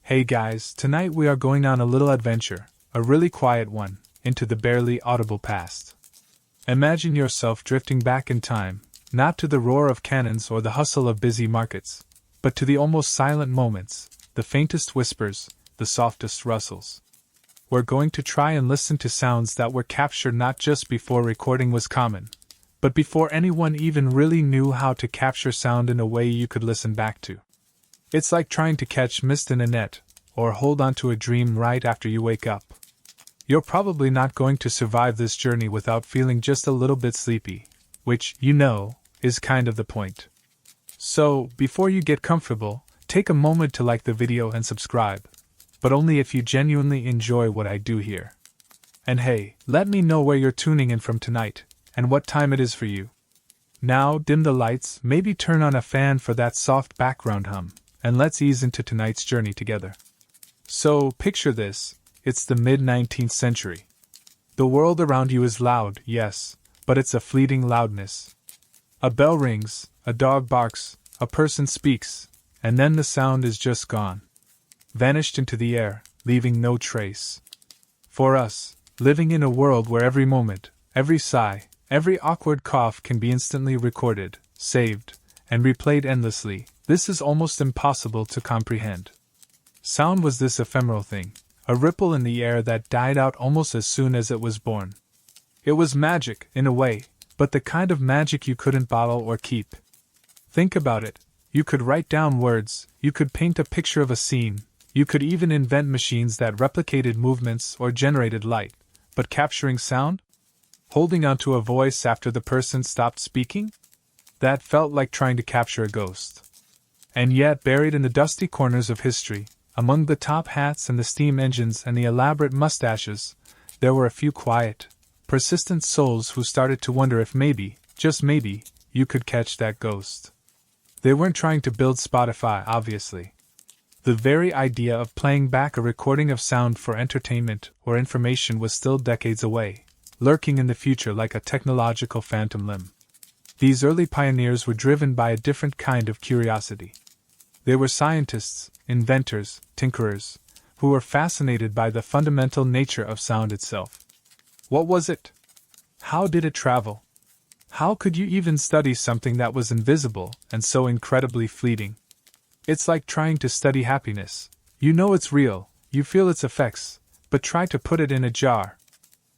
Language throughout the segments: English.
Hey guys, tonight we are going on a little adventure, a really quiet one, into the barely audible past. Imagine yourself drifting back in time, not to the roar of cannons or the hustle of busy markets, but to the almost silent moments, the faintest whispers, the softest rustles. We're going to try and listen to sounds that were captured not just before recording was common, but before anyone even really knew how to capture sound in a way you could listen back to. It's like trying to catch mist in a net, or hold on to a dream right after you wake up. You're probably not going to survive this journey without feeling just a little bit sleepy, which, is kind of the point. So, before you get comfortable, take a moment to like the video and subscribe, but only if you genuinely enjoy what I do here. And hey, let me know where you're tuning in from tonight, and what time it is for you. Now, dim the lights, maybe turn on a fan for that soft background hum, and let's ease into tonight's journey together. So, picture this, it's the mid-19th century. The world around you is loud, yes, but it's a fleeting loudness. A bell rings, a dog barks, a person speaks, and then the sound is just gone. Vanished into the air, leaving no trace. For us, living in a world where every moment, every sigh, every awkward cough can be instantly recorded, saved, and replayed endlessly, this is almost impossible to comprehend. Sound was this ephemeral thing, a ripple in the air that died out almost as soon as it was born. It was magic, in a way, but the kind of magic you couldn't bottle or keep. Think about it, you could write down words, you could paint a picture of a scene, you could even invent machines that replicated movements or generated light, but capturing sound? Holding onto a voice after the person stopped speaking? That felt like trying to capture a ghost. And yet, buried in the dusty corners of history, among the top hats and the steam engines and the elaborate mustaches, there were a few quiet, persistent souls who started to wonder if maybe, just maybe, you could catch that ghost. They weren't trying to build Spotify, obviously. The very idea of playing back a recording of sound for entertainment or information was still decades away, lurking in the future like a technological phantom limb. These early pioneers were driven by a different kind of curiosity. They were scientists, inventors, tinkerers, who were fascinated by the fundamental nature of sound itself. What was it? How did it travel? How could you even study something that was invisible and so incredibly fleeting? It's like trying to study happiness. You know it's real, you feel its effects, but try to put it in a jar.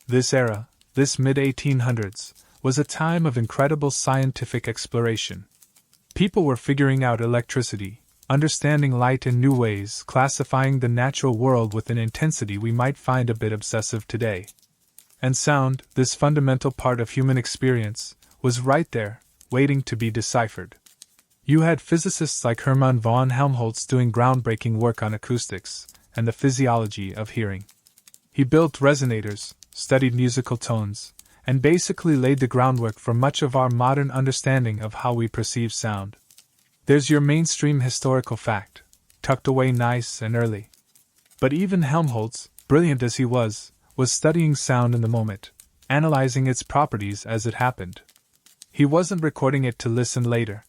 This era, this mid-1800s, was a time of incredible scientific exploration. People were figuring out electricity, understanding light in new ways, classifying the natural world with an intensity we might find a bit obsessive today. And sound, this fundamental part of human experience, was right there, waiting to be deciphered. You had physicists like Hermann von Helmholtz doing groundbreaking work on acoustics and the physiology of hearing. He built resonators, studied musical tones, and basically laid the groundwork for much of our modern understanding of how we perceive sound. There's your mainstream historical fact, tucked away nice and early. But even Helmholtz, brilliant as he was studying sound in the moment, analyzing its properties as it happened. He wasn't recording it to listen later.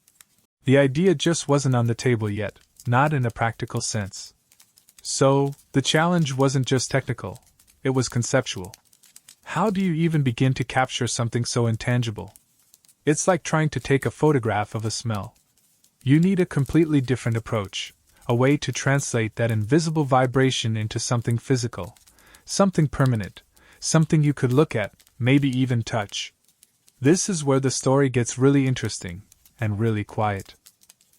The idea just wasn't on the table yet, not in a practical sense. So, the challenge wasn't just technical, it was conceptual. How do you even begin to capture something so intangible? It's like trying to take a photograph of a smell. You need a completely different approach, a way to translate that invisible vibration into something physical, something permanent, something you could look at, maybe even touch. This is where the story gets really interesting, and really quiet.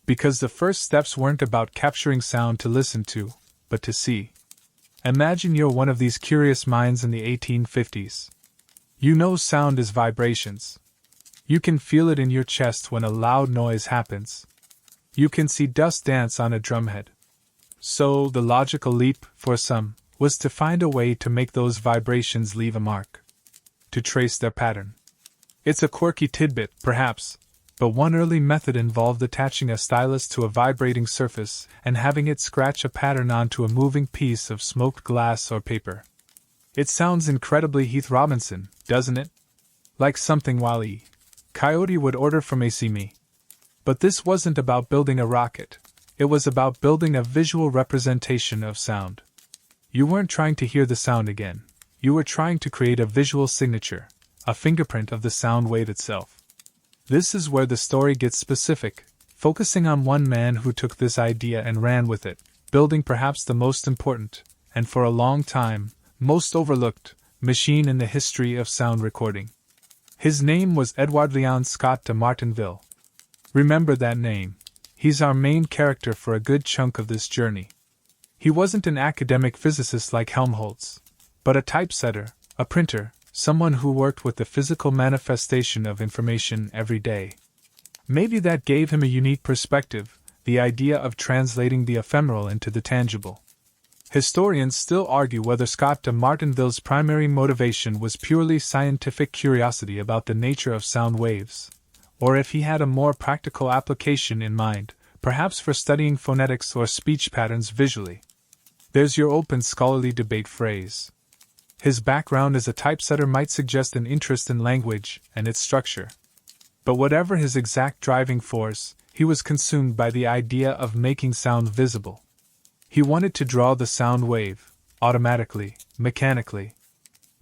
Because the first steps weren't about capturing sound to listen to, but to see. Imagine you're one of these curious minds in the 1850s. You know sound is vibrations. You can feel it in your chest when a loud noise happens. You can see dust dance on a drumhead. So, the logical leap, for some, was to find a way to make those vibrations leave a mark. To trace their pattern. It's a quirky tidbit, perhaps, but one early method involved attaching a stylus to a vibrating surface and having it scratch a pattern onto a moving piece of smoked glass or paper. It sounds incredibly Heath Robinson, doesn't it? Like something Wile E. Coyote would order from AC Me. But this wasn't about building a rocket. It was about building a visual representation of sound. You weren't trying to hear the sound again. You were trying to create a visual signature, a fingerprint of the sound wave itself. This is where the story gets specific, focusing on one man who took this idea and ran with it, building perhaps the most important, and for a long time, most overlooked, machine in the history of sound recording. His name was Edward Leon Scott de Martinville. Remember that name. He's our main character for a good chunk of this journey. He wasn't an academic physicist like Helmholtz, but a typesetter, a printer, someone who worked with the physical manifestation of information every day. Maybe that gave him a unique perspective, the idea of translating the ephemeral into the tangible. Historians still argue whether Scott de Martinville's primary motivation was purely scientific curiosity about the nature of sound waves, or if he had a more practical application in mind, perhaps for studying phonetics or speech patterns visually. There's your open scholarly debate phrase. His background as a typesetter might suggest an interest in language and its structure. But whatever his exact driving force, he was consumed by the idea of making sound visible. He wanted to draw the sound wave, automatically, mechanically.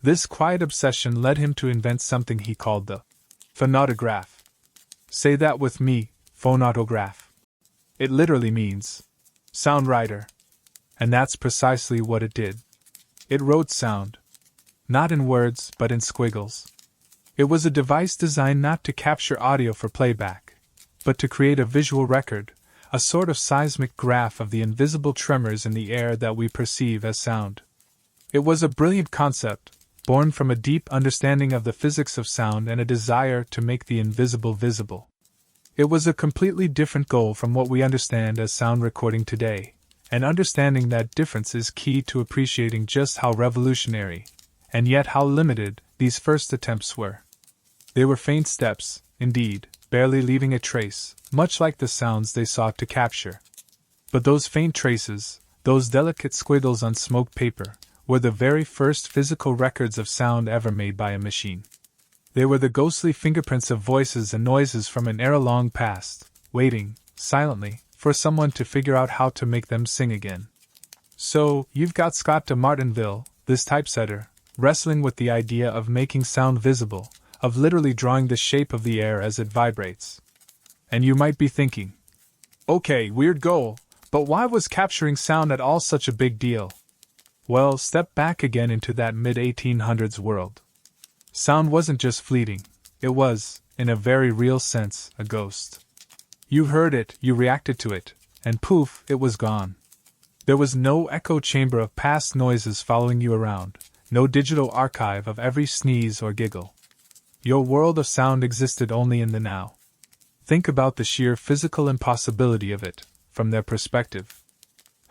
This quiet obsession led him to invent something he called the phonautograph. Say that with me, phonautograph. It literally means sound writer. And that's precisely what it did. It wrote sound. Not in words, but in squiggles. It was a device designed not to capture audio for playback, but to create a visual record, a sort of seismic graph of the invisible tremors in the air that we perceive as sound. It was a brilliant concept, born from a deep understanding of the physics of sound and a desire to make the invisible visible. It was a completely different goal from what we understand as sound recording today, and understanding that difference is key to appreciating just how revolutionary, and yet how limited, these first attempts were. They were faint steps, indeed, barely leaving a trace, much like the sounds they sought to capture. But those faint traces, those delicate squiggles on smoked paper, were the very first physical records of sound ever made by a machine. They were the ghostly fingerprints of voices and noises from an era long past, waiting, silently, for someone to figure out how to make them sing again. So, you've got Scott de Martinville, this typesetter, wrestling with the idea of making sound visible, of literally drawing the shape of the air as it vibrates. And you might be thinking, okay, weird goal, but why was capturing sound at all such a big deal? Well, step back again into that mid-1800s world. Sound wasn't just fleeting, it was, in a very real sense, a ghost. You heard it, you reacted to it, and poof, it was gone. There was no echo chamber of past noises following you around, no digital archive of every sneeze or giggle. Your world of sound existed only in the now. Think about the sheer physical impossibility of it, from their perspective.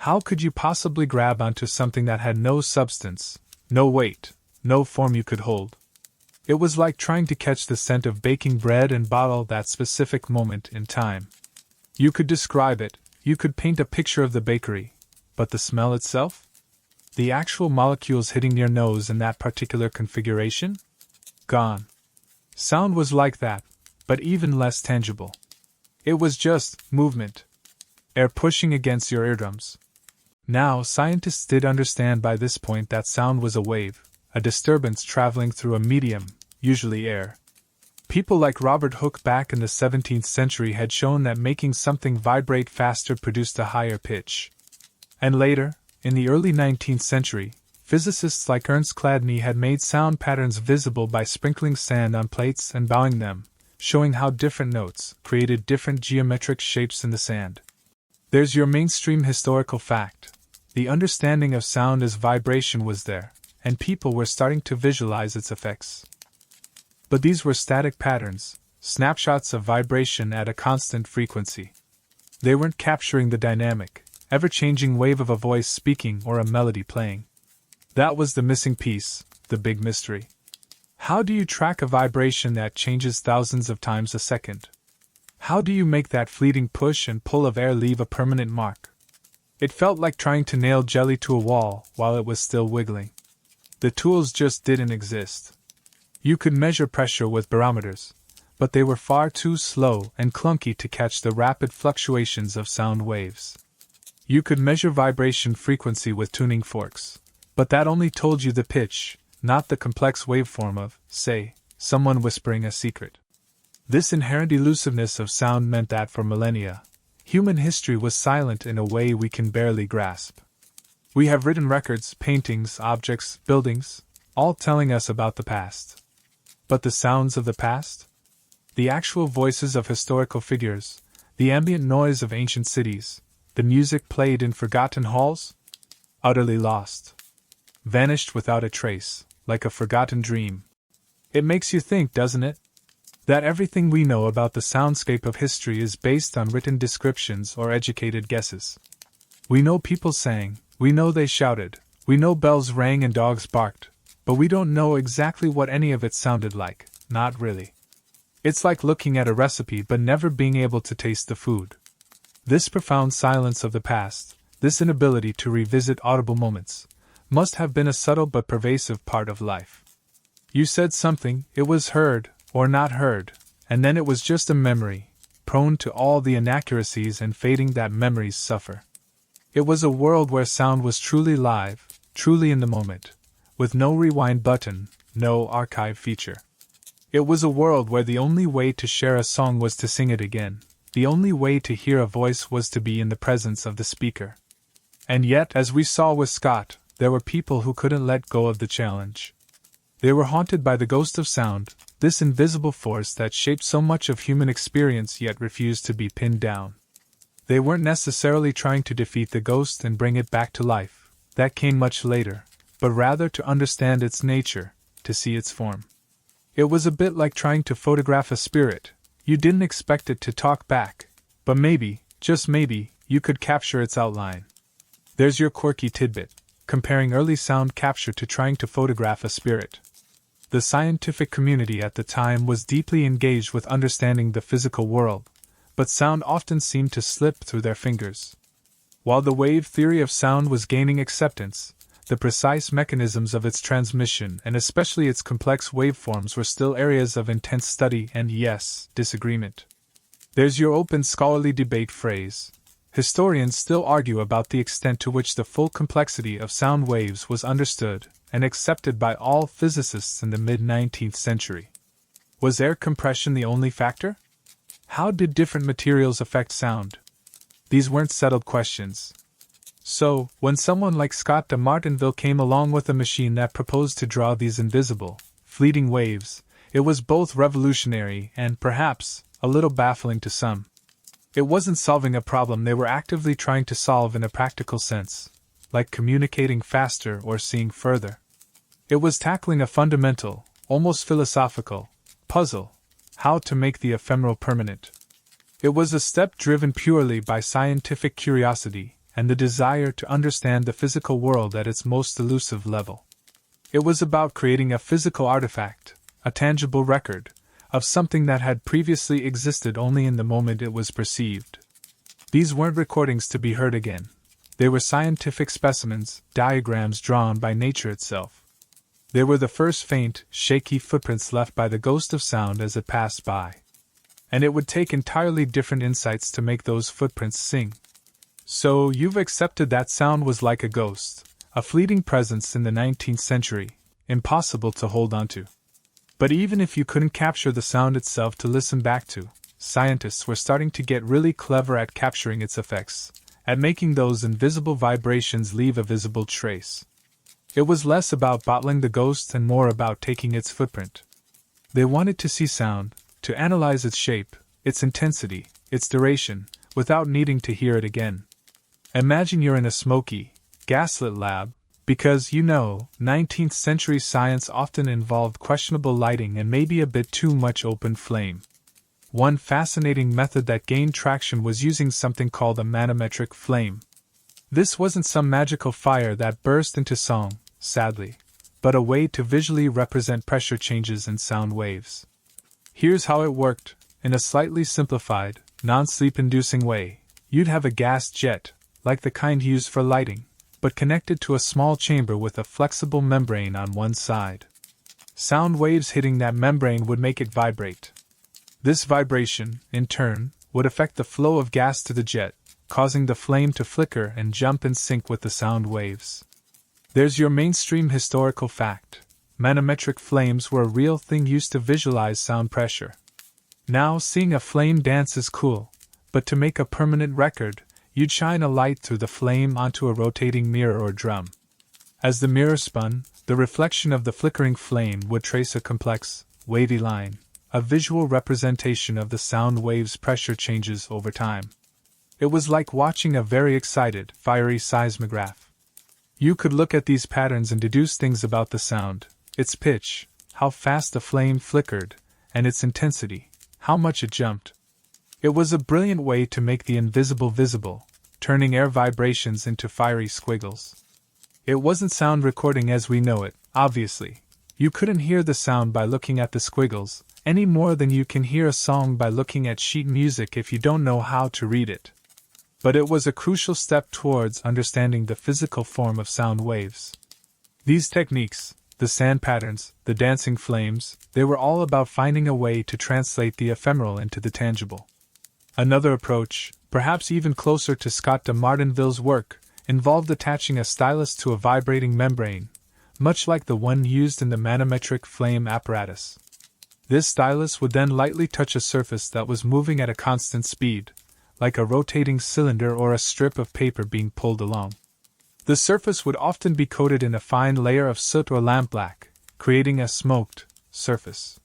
How could you possibly grab onto something that had no substance, no weight, no form you could hold? It was like trying to catch the scent of baking bread and bottle that specific moment in time. You could describe it, you could paint a picture of the bakery, but the smell itself? The actual molecules hitting your nose in that particular configuration? Gone. Sound was like that, but even less tangible. It was just movement. Air pushing against your eardrums. Now, scientists did understand by this point that sound was a wave, a disturbance traveling through a medium, usually air. People like Robert Hooke back in the 17th century had shown that making something vibrate faster produced a higher pitch. And later, in the early 19th century, physicists like Ernst Chladni had made sound patterns visible by sprinkling sand on plates and bowing them, showing how different notes created different geometric shapes in the sand. There's your mainstream historical fact. The understanding of sound as vibration was there, and people were starting to visualize its effects. But these were static patterns, snapshots of vibration at a constant frequency. They weren't capturing the dynamic, ever-changing wave of a voice speaking or a melody playing. That was the missing piece, the big mystery. How do you track a vibration that changes thousands of times a second? How do you make that fleeting push and pull of air leave a permanent mark? It felt like trying to nail jelly to a wall while it was still wiggling. The tools just didn't exist. You could measure pressure with barometers, but they were far too slow and clunky to catch the rapid fluctuations of sound waves. You could measure vibration frequency with tuning forks, but that only told you the pitch, not the complex waveform of, say, someone whispering a secret. This inherent elusiveness of sound meant that for millennia, human history was silent in a way we can barely grasp. We have written records, paintings, objects, buildings, all telling us about the past. But the sounds of the past? The actual voices of historical figures, the ambient noise of ancient cities, the music played in forgotten halls? Utterly lost. Vanished without a trace, like a forgotten dream. It makes you think, doesn't it? That everything we know about the soundscape of history is based on written descriptions or educated guesses. We know people sang, we know they shouted, we know bells rang and dogs barked, but we don't know exactly what any of it sounded like, not really. It's like looking at a recipe but never being able to taste the food. This profound silence of the past, this inability to revisit audible moments, must have been a subtle but pervasive part of life. You said something, it was heard, or not heard, and then it was just a memory, prone to all the inaccuracies and fading that memories suffer. It was a world where sound was truly live, truly in the moment, with no rewind button, no archive feature. It was a world where the only way to share a song was to sing it again, the only way to hear a voice was to be in the presence of the speaker. And yet, as we saw with Scott, there were people who couldn't let go of the challenge. They were haunted by the ghost of sound, this invisible force that shaped so much of human experience yet refused to be pinned down. They weren't necessarily trying to defeat the ghost and bring it back to life, that came much later, but rather to understand its nature, to see its form. It was a bit like trying to photograph a spirit. You didn't expect it to talk back, but maybe, just maybe, you could capture its outline. There's your quirky tidbit, comparing early sound capture to trying to photograph a spirit. The scientific community at the time was deeply engaged with understanding the physical world, but sound often seemed to slip through their fingers. While the wave theory of sound was gaining acceptance, the precise mechanisms of its transmission and especially its complex waveforms were still areas of intense study and, yes, disagreement. There's your open scholarly debate phrase. Historians still argue about the extent to which the full complexity of sound waves was understood and accepted by all physicists in the mid-19th century. Was air compression the only factor? How did different materials affect sound? These weren't settled questions. So, when someone like Scott de Martinville came along with a machine that proposed to draw these invisible, fleeting waves, it was both revolutionary and, perhaps, a little baffling to some. It wasn't solving a problem they were actively trying to solve in a practical sense, like communicating faster or seeing further. It was tackling a fundamental, almost philosophical, puzzle: how to make the ephemeral permanent. It was a step driven purely by scientific curiosity and the desire to understand the physical world at its most elusive level. It was about creating a physical artifact, a tangible record, of something that had previously existed only in the moment it was perceived. These weren't recordings to be heard again. They were scientific specimens, diagrams drawn by nature itself. They were the first faint, shaky footprints left by the ghost of sound as it passed by. And it would take entirely different insights to make those footprints sing. So you've accepted that sound was like a ghost, a fleeting presence in the 19th century, impossible to hold onto. But even if you couldn't capture the sound itself to listen back to, scientists were starting to get really clever at capturing its effects, at making those invisible vibrations leave a visible trace. It was less about bottling the ghost and more about taking its footprint. They wanted to see sound, to analyze its shape, its intensity, its duration, without needing to hear it again. Imagine you're in a smoky, gaslit lab, because, 19th century science often involved questionable lighting and maybe a bit too much open flame. One fascinating method that gained traction was using something called a manometric flame. This wasn't some magical fire that burst into song, sadly, but a way to visually represent pressure changes in sound waves. Here's how it worked. In a slightly simplified, non-sleep-inducing way, you'd have a gas jet, like the kind used for lighting, but connected to a small chamber with a flexible membrane on one side. Sound waves hitting that membrane would make it vibrate. This vibration, in turn, would affect the flow of gas to the jet, causing the flame to flicker and jump in sync with the sound waves. There's your mainstream historical fact. Manometric flames were a real thing used to visualize sound pressure. Now, seeing a flame dance is cool, but to make a permanent record, you'd shine a light through the flame onto a rotating mirror or drum. As the mirror spun, the reflection of the flickering flame would trace a complex, wavy line, a visual representation of the sound wave's pressure changes over time. It was like watching a very excited, fiery seismograph. You could look at these patterns and deduce things about the sound, its pitch, how fast the flame flickered, and its intensity, how much it jumped. It was a brilliant way to make the invisible visible, turning air vibrations into fiery squiggles. It wasn't sound recording as we know it, obviously. You couldn't hear the sound by looking at the squiggles, any more than you can hear a song by looking at sheet music if you don't know how to read it. But it was a crucial step towards understanding the physical form of sound waves. These techniques, the sand patterns, the dancing flames, they were all about finding a way to translate the ephemeral into the tangible. Another approach, perhaps even closer to Scott de Martinville's work, involved attaching a stylus to a vibrating membrane, much like the one used in the manometric flame apparatus. This stylus would then lightly touch a surface that was moving at a constant speed, like a rotating cylinder or a strip of paper being pulled along. The surface would often be coated in a fine layer of soot or lampblack, creating a smoked surface.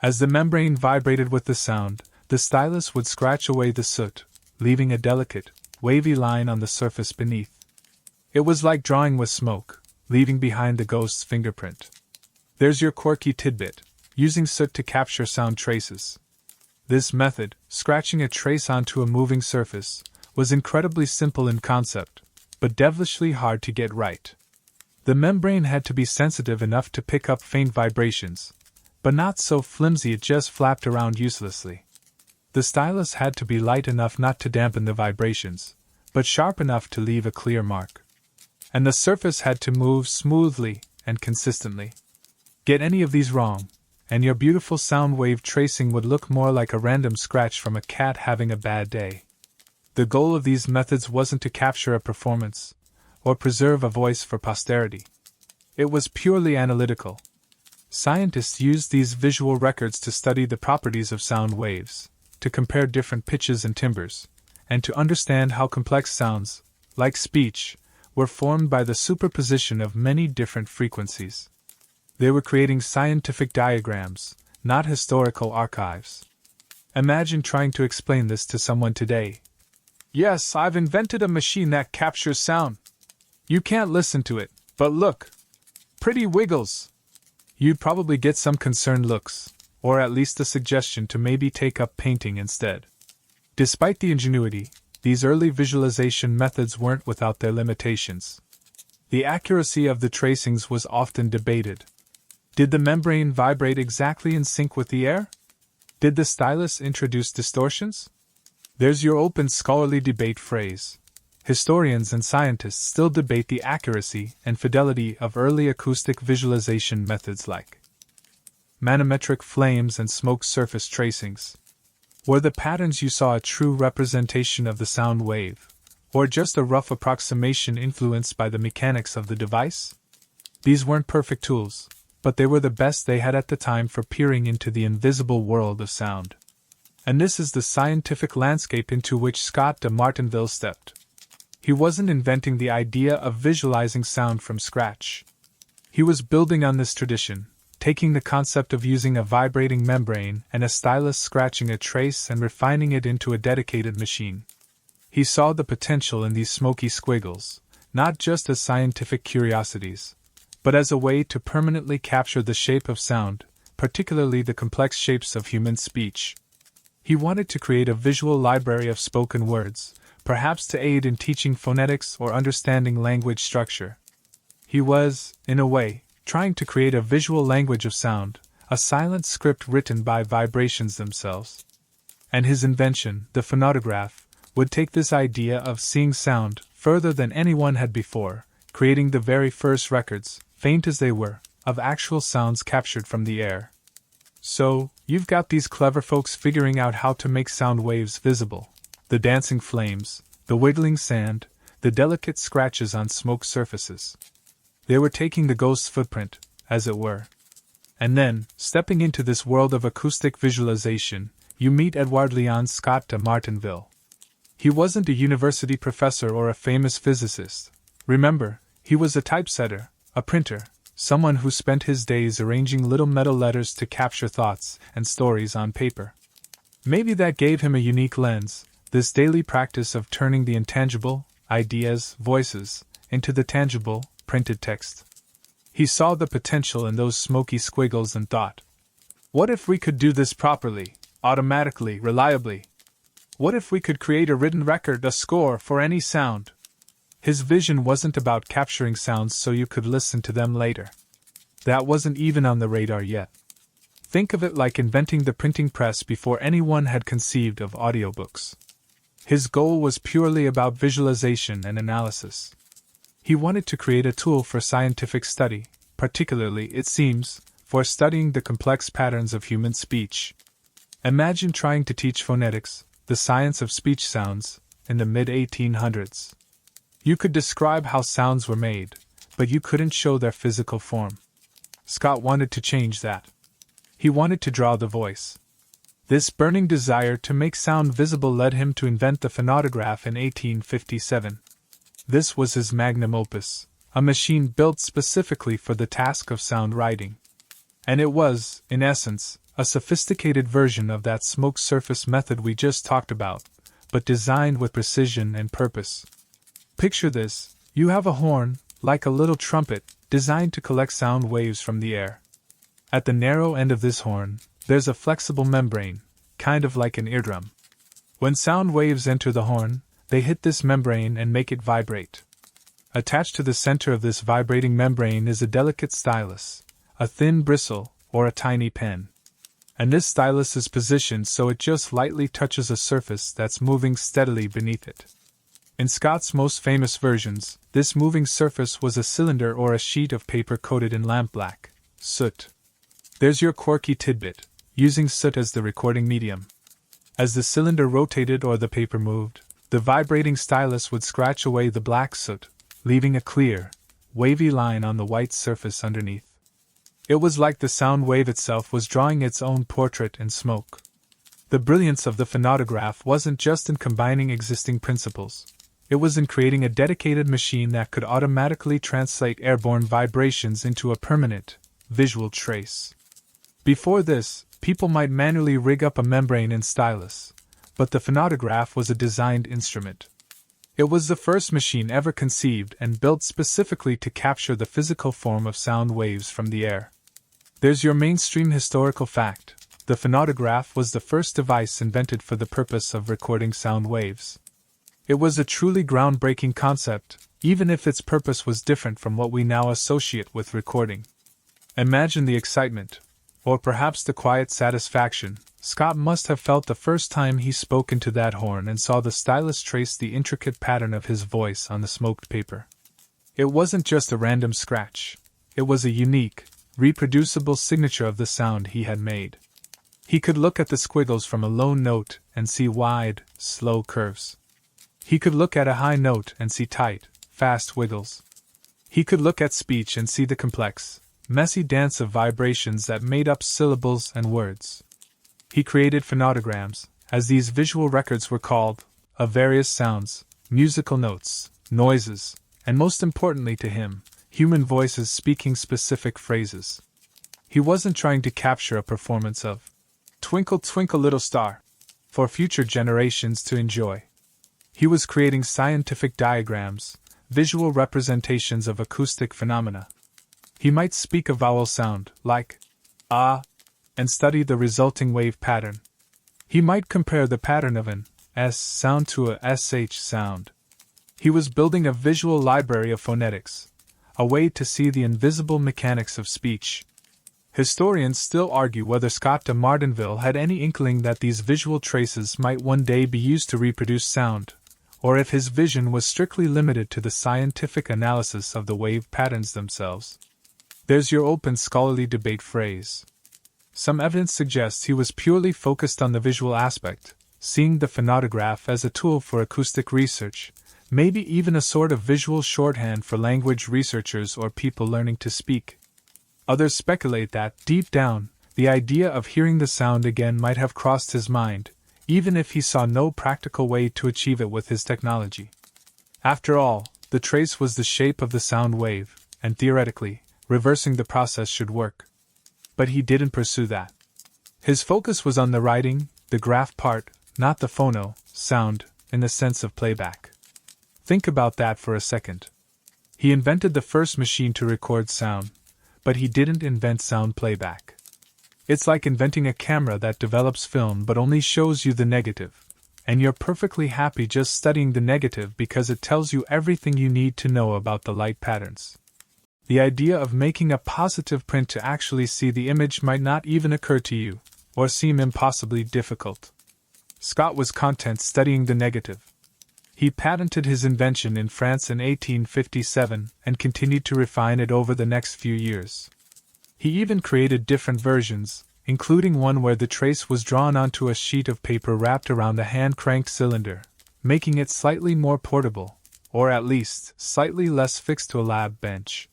As the membrane vibrated with the sound, the stylus would scratch away the soot, leaving a delicate, wavy line on the surface beneath. It was like drawing with smoke, leaving behind the ghost's fingerprint. There's your quirky tidbit, using soot to capture sound traces. This method, scratching a trace onto a moving surface, was incredibly simple in concept, but devilishly hard to get right. The membrane had to be sensitive enough to pick up faint vibrations, but not so flimsy it just flapped around uselessly. The stylus had to be light enough not to dampen the vibrations, but sharp enough to leave a clear mark. And the surface had to move smoothly and consistently. Get any of these wrong, and your beautiful sound wave tracing would look more like a random scratch from a cat having a bad day. The goal of these methods wasn't to capture a performance, or preserve a voice for posterity. It was purely analytical. Scientists used these visual records to study the properties of sound waves, to compare different pitches and timbres, and to understand how complex sounds, like speech, were formed by the superposition of many different frequencies. They were creating scientific diagrams, not historical archives. Imagine trying to explain this to someone today. Yes, I've invented a machine that captures sound. You can't listen to it, but look. Pretty wiggles. You'd probably get some concerned looks, or at least a suggestion to maybe take up painting instead. Despite the ingenuity, these early visualization methods weren't without their limitations. The accuracy of the tracings was often debated. Did the membrane vibrate exactly in sync with the air? Did the stylus introduce distortions? There's your open scholarly debate phrase. Historians and scientists still debate the accuracy and fidelity of early acoustic visualization methods like manometric flames and smoke surface tracings. Were the patterns you saw a true representation of the sound wave, or just a rough approximation influenced by the mechanics of the device? These weren't perfect tools, but they were the best they had at the time for peering into the invisible world of sound. And this is the scientific landscape into which Scott de Martinville stepped. He wasn't inventing the idea of visualizing sound from scratch. He was building on this tradition, taking the concept of using a vibrating membrane and a stylus scratching a trace and refining it into a dedicated machine. He saw the potential in these smoky squiggles, not just as scientific curiosities, but as a way to permanently capture the shape of sound, particularly the complex shapes of human speech. He wanted to create a visual library of spoken words, perhaps to aid in teaching phonetics or understanding language structure. He was, in a way, trying to create a visual language of sound, a silent script written by vibrations themselves. And his invention, the phonautograph, would take this idea of seeing sound further than anyone had before, creating the very first records, faint as they were, of actual sounds captured from the air. So, you've got these clever folks figuring out how to make sound waves visible. The dancing flames, the wiggling sand, the delicate scratches on smoke surfaces. They were taking the ghost's footprint, as it were. And then, stepping into this world of acoustic visualization, you meet Edward Leon Scott de Martinville. He wasn't a university professor or a famous physicist. Remember, he was a typesetter, a printer, someone who spent his days arranging little metal letters to capture thoughts and stories on paper. Maybe that gave him a unique lens, this daily practice of turning the intangible, ideas, voices, into the tangible, printed text. He saw the potential in those smoky squiggles and thought, what if we could do this properly, automatically, reliably? What if we could create a written record, a score for any sound? His vision wasn't about capturing sounds so you could listen to them later. That wasn't even on the radar yet. Think of it like inventing the printing press before anyone had conceived of audiobooks. His goal was purely about visualization and analysis. He wanted to create a tool for scientific study, particularly, it seems, for studying the complex patterns of human speech. Imagine trying to teach phonetics, the science of speech sounds, in the mid-1800s. You could describe how sounds were made, but you couldn't show their physical form. Scott wanted to change that. He wanted to draw the voice. This burning desire to make sound visible led him to invent the phonautograph in 1857. This was his magnum opus, a machine built specifically for the task of sound writing. And it was, in essence, a sophisticated version of that smoke surface method we just talked about, but designed with precision and purpose. Picture this: you have a horn, like a little trumpet, designed to collect sound waves from the air. At the narrow end of this horn, there's a flexible membrane, kind of like an eardrum. When sound waves enter the horn, they hit this membrane and make it vibrate. Attached to the center of this vibrating membrane is a delicate stylus, a thin bristle, or a tiny pen. And this stylus is positioned so it just lightly touches a surface that's moving steadily beneath it. In Scott's most famous versions, this moving surface was a cylinder or a sheet of paper coated in lampblack, soot. There's your quirky tidbit, using soot as the recording medium. As the cylinder rotated or the paper moved, the vibrating stylus would scratch away the black soot, leaving a clear, wavy line on the white surface underneath. It was like the sound wave itself was drawing its own portrait in smoke. The brilliance of the phonautograph wasn't just in combining existing principles. It was in creating a dedicated machine that could automatically translate airborne vibrations into a permanent, visual trace. Before this, people might manually rig up a membrane and stylus, but the phonautograph was a designed instrument. It was the first machine ever conceived and built specifically to capture the physical form of sound waves from the air. There's your mainstream historical fact: the phonautograph was the first device invented for the purpose of recording sound waves. It was a truly groundbreaking concept, even if its purpose was different from what we now associate with recording. Imagine the excitement, or perhaps the quiet satisfaction, Scott must have felt the first time he spoke into that horn and saw the stylus trace the intricate pattern of his voice on the smoked paper. It wasn't just a random scratch. It was a unique, reproducible signature of the sound he had made. He could look at the squiggles from a low note and see wide, slow curves. He could look at a high note and see tight, fast wiggles. He could look at speech and see the complex, messy dance of vibrations that made up syllables and words. He created phonautograms, as these visual records were called, of various sounds, musical notes, noises, and most importantly to him, human voices speaking specific phrases. He wasn't trying to capture a performance of "Twinkle, Twinkle, Little Star" for future generations to enjoy. He was creating scientific diagrams, visual representations of acoustic phenomena. He might speak a vowel sound, like "ah," and study the resulting wave pattern. He might compare the pattern of an S sound to a SH sound. He was building a visual library of phonetics, a way to see the invisible mechanics of speech. Historians still argue whether Scott de Martinville had any inkling that these visual traces might one day be used to reproduce sound, or if his vision was strictly limited to the scientific analysis of the wave patterns themselves. There's your open scholarly debate phrase. Some evidence suggests he was purely focused on the visual aspect, seeing the phonautograph as a tool for acoustic research, maybe even a sort of visual shorthand for language researchers or people learning to speak. Others speculate that, deep down, the idea of hearing the sound again might have crossed his mind, even if he saw no practical way to achieve it with his technology. After all, the trace was the shape of the sound wave, and theoretically, reversing the process should work. But he didn't pursue that. His focus was on the writing, the graph part, not the phono, sound, in the sense of playback. Think about that for a second. He invented the first machine to record sound, but he didn't invent sound playback. It's like inventing a camera that develops film but only shows you the negative, and you're perfectly happy just studying the negative because it tells you everything you need to know about the light patterns. The idea of making a positive print to actually see the image might not even occur to you, or seem impossibly difficult. Scott was content studying the negative. He patented his invention in France in 1857 and continued to refine it over the next few years. He even created different versions, including one where the trace was drawn onto a sheet of paper wrapped around a hand-cranked cylinder, making it slightly more portable, or at least slightly less fixed to a lab bench.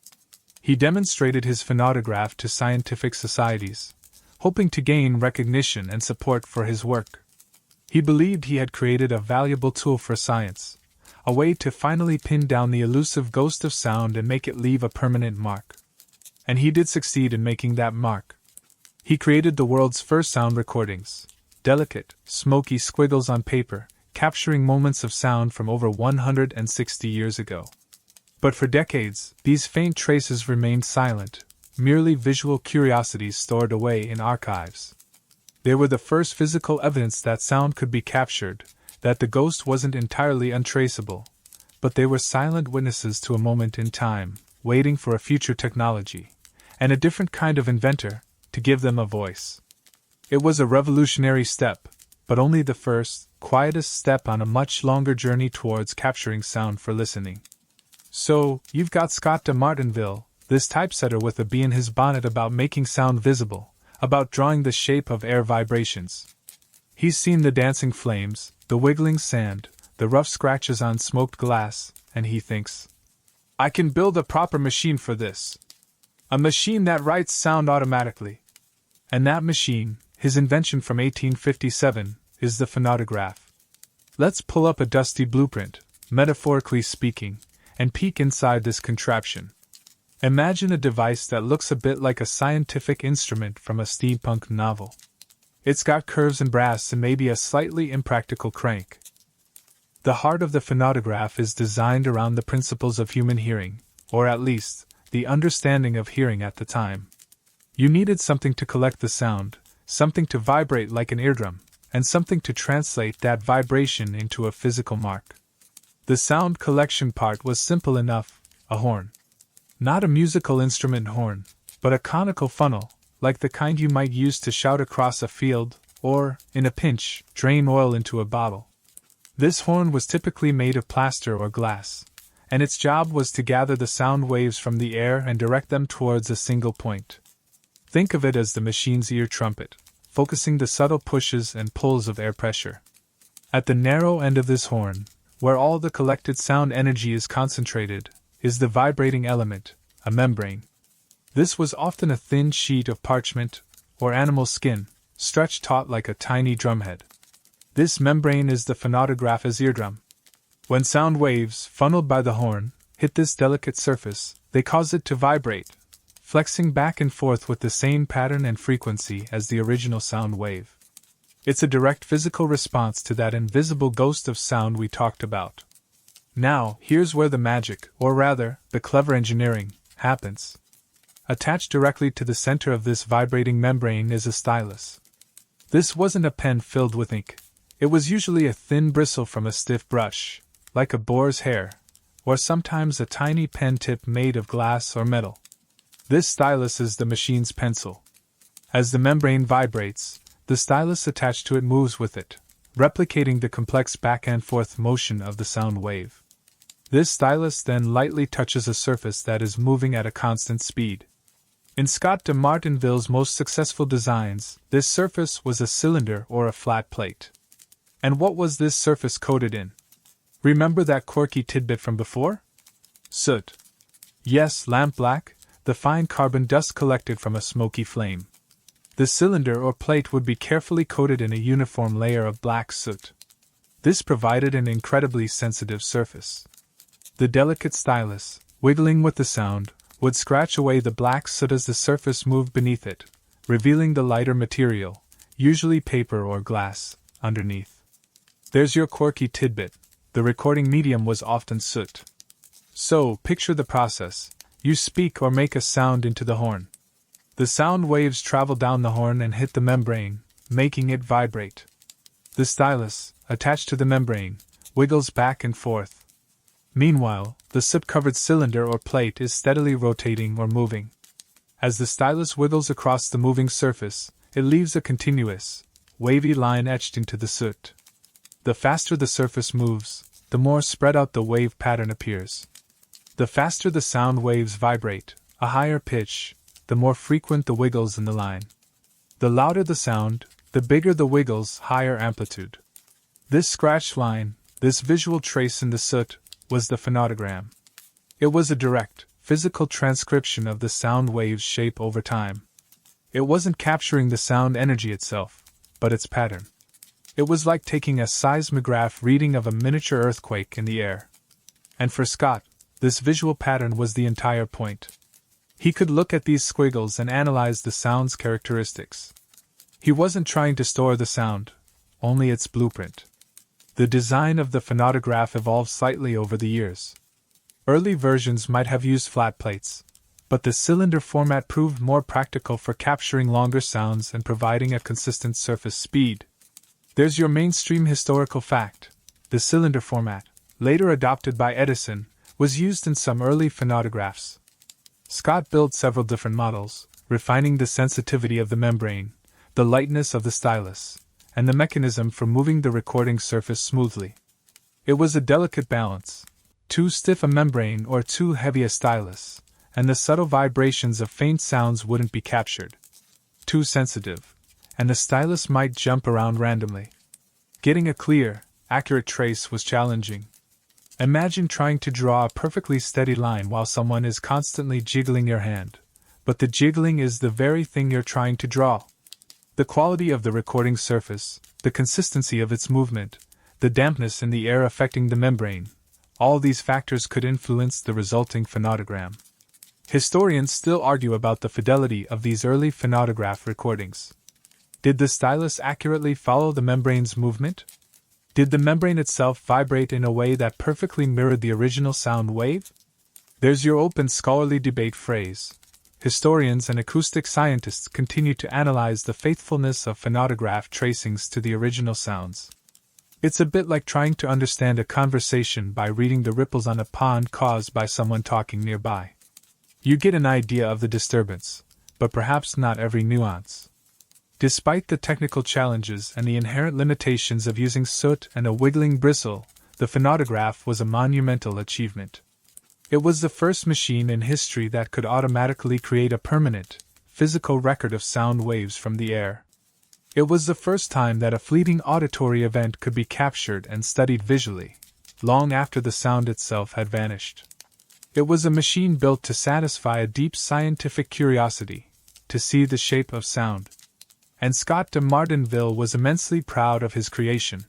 He demonstrated his phonautograph to scientific societies, hoping to gain recognition and support for his work. He believed he had created a valuable tool for science, a way to finally pin down the elusive ghost of sound and make it leave a permanent mark. And he did succeed in making that mark. He created the world's first sound recordings, delicate, smoky squiggles on paper, capturing moments of sound from over 160 years ago. But for decades, these faint traces remained silent, merely visual curiosities stored away in archives. They were the first physical evidence that sound could be captured, that the ghost wasn't entirely untraceable, but they were silent witnesses to a moment in time, waiting for a future technology, and a different kind of inventor, to give them a voice. It was a revolutionary step, but only the first, quietest step on a much longer journey towards capturing sound for listening. So, you've got Scott de Martinville, this typesetter with a bee in his bonnet about making sound visible, about drawing the shape of air vibrations. He's seen the dancing flames, the wiggling sand, the rough scratches on smoked glass, and he thinks, I can build a proper machine for this. A machine that writes sound automatically. And that machine, his invention from 1857, is the phonautograph. Let's pull up a dusty blueprint, metaphorically speaking, and peek inside this contraption. Imagine a device that looks a bit like a scientific instrument from a steampunk novel. It's got curves and brass and maybe a slightly impractical crank. The heart of the phonautograph is designed around the principles of human hearing, or at least, the understanding of hearing at the time. You needed something to collect the sound, something to vibrate like an eardrum, and something to translate that vibration into a physical mark. The sound collection part was simple enough, a horn. Not a musical instrument horn, but a conical funnel, like the kind you might use to shout across a field, or, in a pinch, drain oil into a bottle. This horn was typically made of plaster or glass, and its job was to gather the sound waves from the air and direct them towards a single point. Think of it as the machine's ear trumpet, focusing the subtle pushes and pulls of air pressure. At the narrow end of this horn, where all the collected sound energy is concentrated, is the vibrating element, a membrane. This was often a thin sheet of parchment, or animal skin, stretched taut like a tiny drumhead. This membrane is the phonautographer's eardrum. When sound waves, funneled by the horn, hit this delicate surface, they cause it to vibrate, flexing back and forth with the same pattern and frequency as the original sound wave. It's a direct physical response to that invisible ghost of sound we talked about. Now, here's where the magic, or rather, the clever engineering, happens. Attached directly to the center of this vibrating membrane is a stylus. This wasn't a pen filled with ink. It was usually a thin bristle from a stiff brush, like a boar's hair, or sometimes a tiny pen tip made of glass or metal. This stylus is the machine's pencil. As the membrane vibrates, the stylus attached to it moves with it, replicating the complex back-and-forth motion of the sound wave. This stylus then lightly touches a surface that is moving at a constant speed. In Scott de Martinville's most successful designs, this surface was a cylinder or a flat plate. And what was this surface coated in? Remember that quirky tidbit from before? Soot. Yes, lampblack, the fine carbon dust collected from a smoky flame. The cylinder or plate would be carefully coated in a uniform layer of black soot. This provided an incredibly sensitive surface. The delicate stylus, wiggling with the sound, would scratch away the black soot as the surface moved beneath it, revealing the lighter material, usually paper or glass, underneath. There's your quirky tidbit. The recording medium was often soot. So, picture the process. You speak or make a sound into the horn. The sound waves travel down the horn and hit the membrane, making it vibrate. The stylus, attached to the membrane, wiggles back and forth. Meanwhile, the soot-covered cylinder or plate is steadily rotating or moving. As the stylus wiggles across the moving surface, it leaves a continuous, wavy line etched into the soot. The faster the surface moves, the more spread out the wave pattern appears. The faster the sound waves vibrate, a higher pitch, the more frequent the wiggles in the line. The louder the sound, the bigger the wiggles, higher amplitude. This scratched line, this visual trace in the soot, was the phonogram. It was a direct, physical transcription of the sound wave's shape over time. It wasn't capturing the sound energy itself, but its pattern. It was like taking a seismograph reading of a miniature earthquake in the air. And for Scott, this visual pattern was the entire point. He could look at these squiggles and analyze the sound's characteristics. He wasn't trying to store the sound, only its blueprint. The design of the phonautograph evolved slightly over the years. Early versions might have used flat plates, but the cylinder format proved more practical for capturing longer sounds and providing a consistent surface speed. There's your mainstream historical fact. The cylinder format, later adopted by Edison, was used in some early phonautographs. Scott built several different models, refining the sensitivity of the membrane, the lightness of the stylus, and the mechanism for moving the recording surface smoothly. It was a delicate balance. Too stiff a membrane or too heavy a stylus, and the subtle vibrations of faint sounds wouldn't be captured. Too sensitive, and the stylus might jump around randomly. Getting a clear, accurate trace was challenging. Imagine trying to draw a perfectly steady line while someone is constantly jiggling your hand, but the jiggling is the very thing you're trying to draw. The quality of the recording surface, the consistency of its movement, the dampness in the air affecting the membrane, all these factors could influence the resulting phonogram. Historians still argue about the fidelity of these early phonautograph recordings. Did the stylus accurately follow the membrane's movement? Did the membrane itself vibrate in a way that perfectly mirrored the original sound wave? There's your open scholarly debate phrase. Historians and acoustic scientists continue to analyze the faithfulness of phonautograph tracings to the original sounds. It's a bit like trying to understand a conversation by reading the ripples on a pond caused by someone talking nearby. You get an idea of the disturbance, but perhaps not every nuance. Despite the technical challenges and the inherent limitations of using soot and a wiggling bristle, the phonautograph was a monumental achievement. It was the first machine in history that could automatically create a permanent, physical record of sound waves from the air. It was the first time that a fleeting auditory event could be captured and studied visually, long after the sound itself had vanished. It was a machine built to satisfy a deep scientific curiosity, to see the shape of sound. And Scott de Martinville was immensely proud of his creation.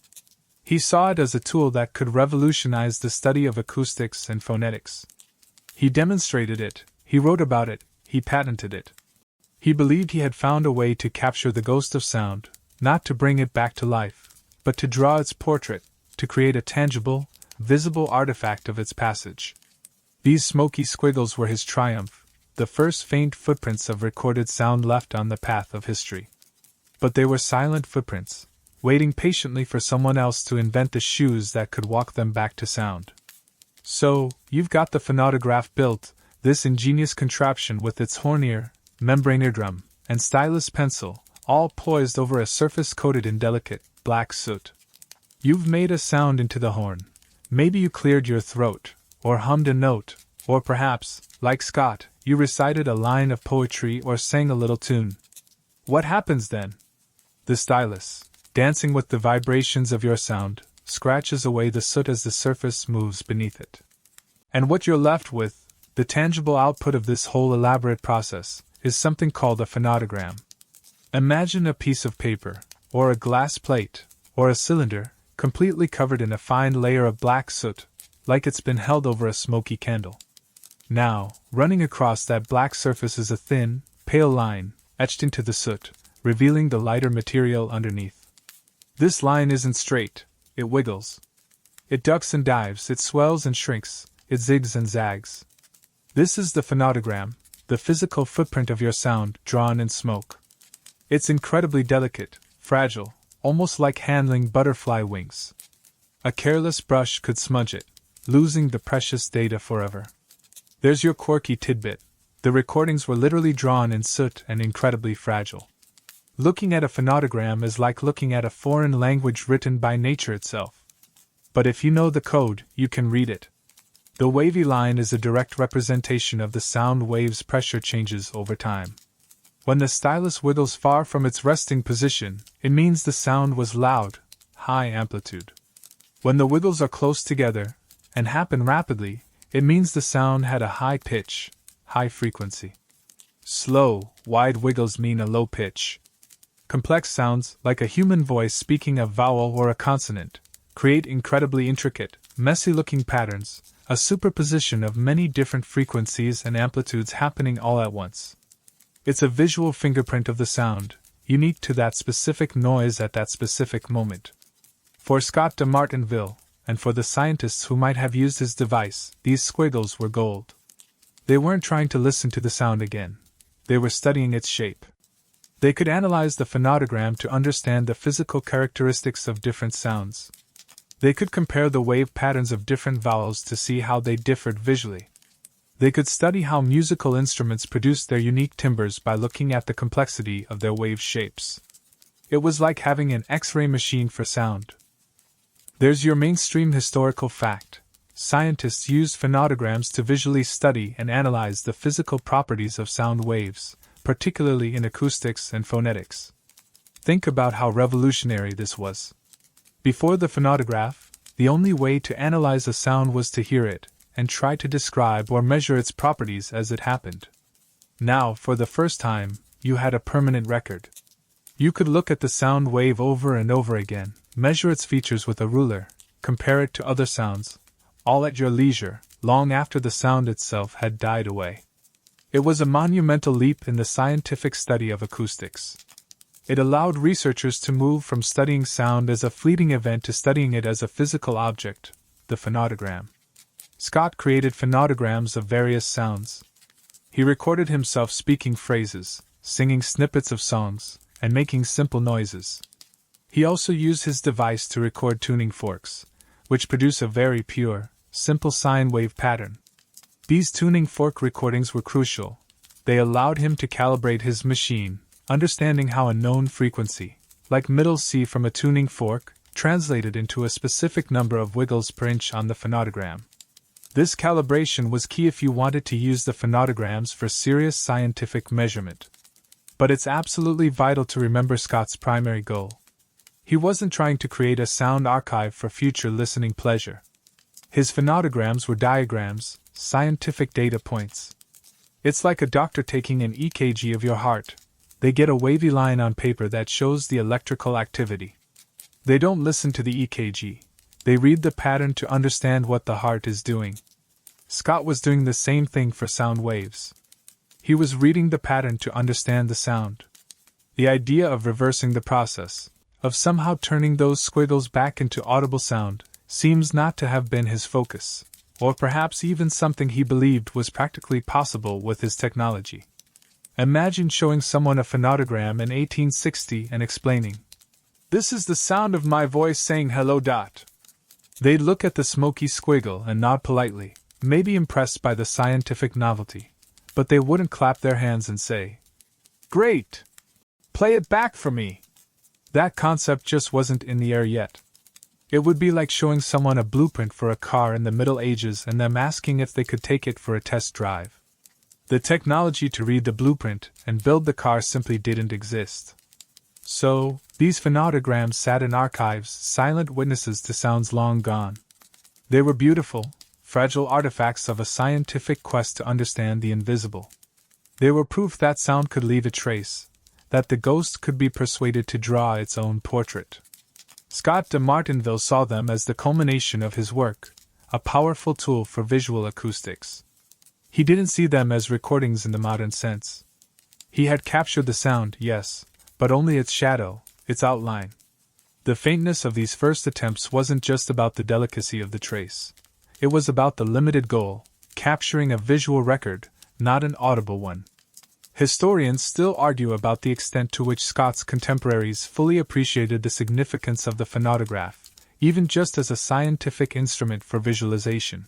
He saw it as a tool that could revolutionize the study of acoustics and phonetics. He demonstrated it, he wrote about it, he patented it. He believed he had found a way to capture the ghost of sound, not to bring it back to life, but to draw its portrait, to create a tangible, visible artifact of its passage. These smoky squiggles were his triumph, the first faint footprints of recorded sound left on the path of history. But they were silent footprints, waiting patiently for someone else to invent the shoes that could walk them back to sound. So, you've got the phonautograph built, this ingenious contraption with its horn ear, membrane eardrum, and stylus pencil, all poised over a surface coated in delicate, black soot. You've made a sound into the horn. Maybe you cleared your throat, or hummed a note, or perhaps, like Scott, you recited a line of poetry or sang a little tune. What happens then? The stylus, dancing with the vibrations of your sound, scratches away the soot as the surface moves beneath it. And what you're left with, the tangible output of this whole elaborate process, is something called a phonogram. Imagine a piece of paper, or a glass plate, or a cylinder, completely covered in a fine layer of black soot, like it's been held over a smoky candle. Now, running across that black surface is a thin, pale line, etched into the soot, revealing the lighter material underneath. This line isn't straight, it wiggles. It ducks and dives, it swells and shrinks, it zigs and zags. This is the phonogram, the physical footprint of your sound drawn in smoke. It's incredibly delicate, fragile, almost like handling butterfly wings. A careless brush could smudge it, losing the precious data forever. There's your quirky tidbit. The recordings were literally drawn in soot and incredibly fragile. Looking at a phonogram is like looking at a foreign language written by nature itself. But if you know the code, you can read it. The wavy line is a direct representation of the sound wave's pressure changes over time. When the stylus wiggles far from its resting position, it means the sound was loud, high amplitude. When the wiggles are close together, and happen rapidly, it means the sound had a high pitch, high frequency. Slow, wide wiggles mean a low pitch. Complex sounds, like a human voice speaking a vowel or a consonant, create incredibly intricate, messy-looking patterns, a superposition of many different frequencies and amplitudes happening all at once. It's a visual fingerprint of the sound, unique to that specific noise at that specific moment. For Scott de Martinville, and for the scientists who might have used his device, these squiggles were gold. They weren't trying to listen to the sound again. They were studying its shape. They could analyze the phonogram to understand the physical characteristics of different sounds. They could compare the wave patterns of different vowels to see how they differed visually. They could study how musical instruments produced their unique timbres by looking at the complexity of their wave shapes. It was like having an X-ray machine for sound. There's your mainstream historical fact. Scientists used phonograms to visually study and analyze the physical properties of sound waves, particularly in acoustics and phonetics. Think about how revolutionary this was. Before the phonograph, the only way to analyze a sound was to hear it, and try to describe or measure its properties as it happened. Now, for the first time, you had a permanent record. You could look at the sound wave over and over again, measure its features with a ruler, compare it to other sounds, all at your leisure, long after the sound itself had died away. It was a monumental leap in the scientific study of acoustics. It allowed researchers to move from studying sound as a fleeting event to studying it as a physical object, the phonogram. Scott created phonograms of various sounds. He recorded himself speaking phrases, singing snippets of songs, and making simple noises. He also used his device to record tuning forks, which produce a very pure, simple sine wave pattern. These tuning fork recordings were crucial. They allowed him to calibrate his machine, understanding how a known frequency, like middle C from a tuning fork, translated into a specific number of wiggles per inch on the phonogram. This calibration was key if you wanted to use the phonograms for serious scientific measurement. But it's absolutely vital to remember Scott's primary goal. He wasn't trying to create a sound archive for future listening pleasure. His phonograms were diagrams, scientific data points. It's like a doctor taking an EKG of your heart. They get a wavy line on paper that shows the electrical activity. They don't listen to the EKG. They read the pattern to understand what the heart is doing. Scott was doing the same thing for sound waves. He was reading the pattern to understand the sound. The idea of reversing the process, of somehow turning those squiggles back into audible sound, seems not to have been his focus, or perhaps even something he believed was practically possible with his technology. Imagine showing someone a phonogram in 1860 and explaining, "This is the sound of my voice saying hello. They'd look at the smoky squiggle and nod politely, maybe impressed by the scientific novelty, but they wouldn't clap their hands and say, "Great! Play it back for me!" That concept just wasn't in the air yet. It would be like showing someone a blueprint for a car in the Middle Ages and them asking if they could take it for a test drive. The technology to read the blueprint and build the car simply didn't exist. So, these phonautograms sat in archives, silent witnesses to sounds long gone. They were beautiful, fragile artifacts of a scientific quest to understand the invisible. They were proof that sound could leave a trace, that the ghost could be persuaded to draw its own portrait. Scott de Martinville saw them as the culmination of his work, a powerful tool for visual acoustics. He didn't see them as recordings in the modern sense. He had captured the sound, yes, but only its shadow, its outline. The faintness of these first attempts wasn't just about the delicacy of the trace. It was about the limited goal, capturing a visual record, not an audible one. Historians still argue about the extent to which Scott's contemporaries fully appreciated the significance of the phonautograph, even just as a scientific instrument for visualization.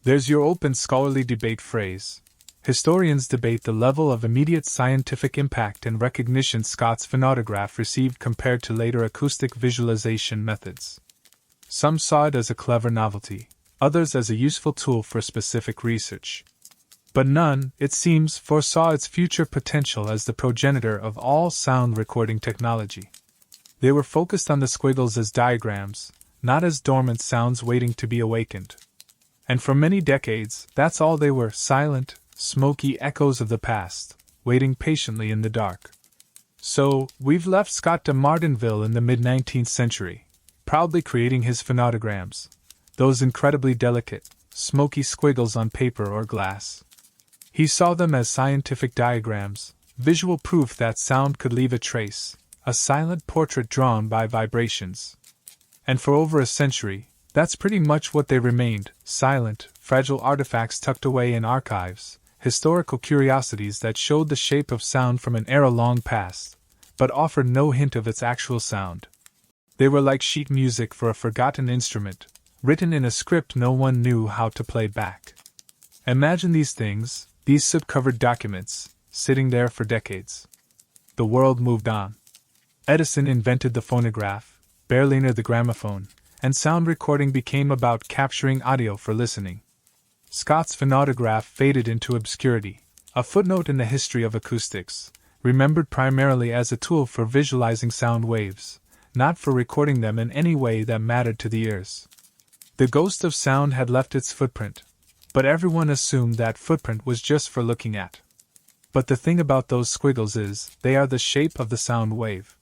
There's your open scholarly debate phrase. Historians debate the level of immediate scientific impact and recognition Scott's phonautograph received compared to later acoustic visualization methods. Some saw it as a clever novelty, others as a useful tool for specific research. But none, it seems, foresaw its future potential as the progenitor of all sound recording technology. They were focused on the squiggles as diagrams, not as dormant sounds waiting to be awakened. And for many decades, that's all they were, silent, smoky echoes of the past, waiting patiently in the dark. So, we've left Scott de Martinville in the mid-19th century, proudly creating his phonautograms, those incredibly delicate, smoky squiggles on paper or glass. He saw them as scientific diagrams, visual proof that sound could leave a trace, a silent portrait drawn by vibrations. And for over a century, that's pretty much what they remained, silent, fragile artifacts tucked away in archives, historical curiosities that showed the shape of sound from an era long past, but offered no hint of its actual sound. They were like sheet music for a forgotten instrument, written in a script no one knew how to play back. Imagine these things, these soot-covered documents, sitting there for decades. The world moved on. Edison invented the phonograph, Berliner the gramophone, and sound recording became about capturing audio for listening. Scott's phonautograph faded into obscurity, a footnote in the history of acoustics, remembered primarily as a tool for visualizing sound waves, not for recording them in any way that mattered to the ears. The ghost of sound had left its footprint, but everyone assumed that footprint was just for looking at. But the thing about those squiggles is, they are the shape of the sound wave.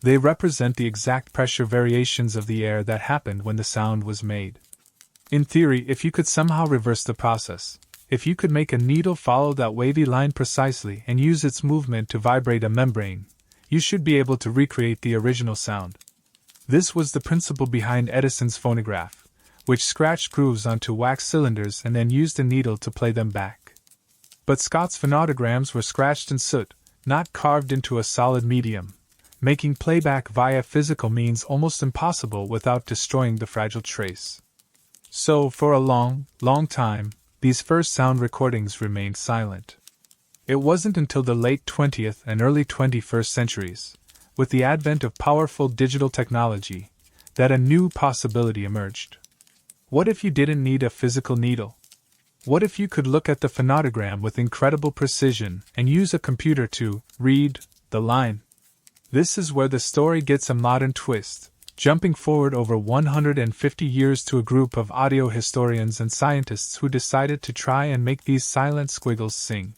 They represent the exact pressure variations of the air that happened when the sound was made. In theory, if you could somehow reverse the process, if you could make a needle follow that wavy line precisely and use its movement to vibrate a membrane, you should be able to recreate the original sound. This was the principle behind Edison's phonograph, which scratched grooves onto wax cylinders and then used a needle to play them back. But Scott's phonautograms were scratched in soot, not carved into a solid medium, making playback via physical means almost impossible without destroying the fragile trace. So, for a long, long time, these first sound recordings remained silent. It wasn't until the late 20th and early 21st centuries, with the advent of powerful digital technology, that a new possibility emerged. What if you didn't need a physical needle? What if you could look at the phonogram with incredible precision and use a computer to read the line? This is where the story gets a modern twist, jumping forward over 150 years to a group of audio historians and scientists who decided to try and make these silent squiggles sing.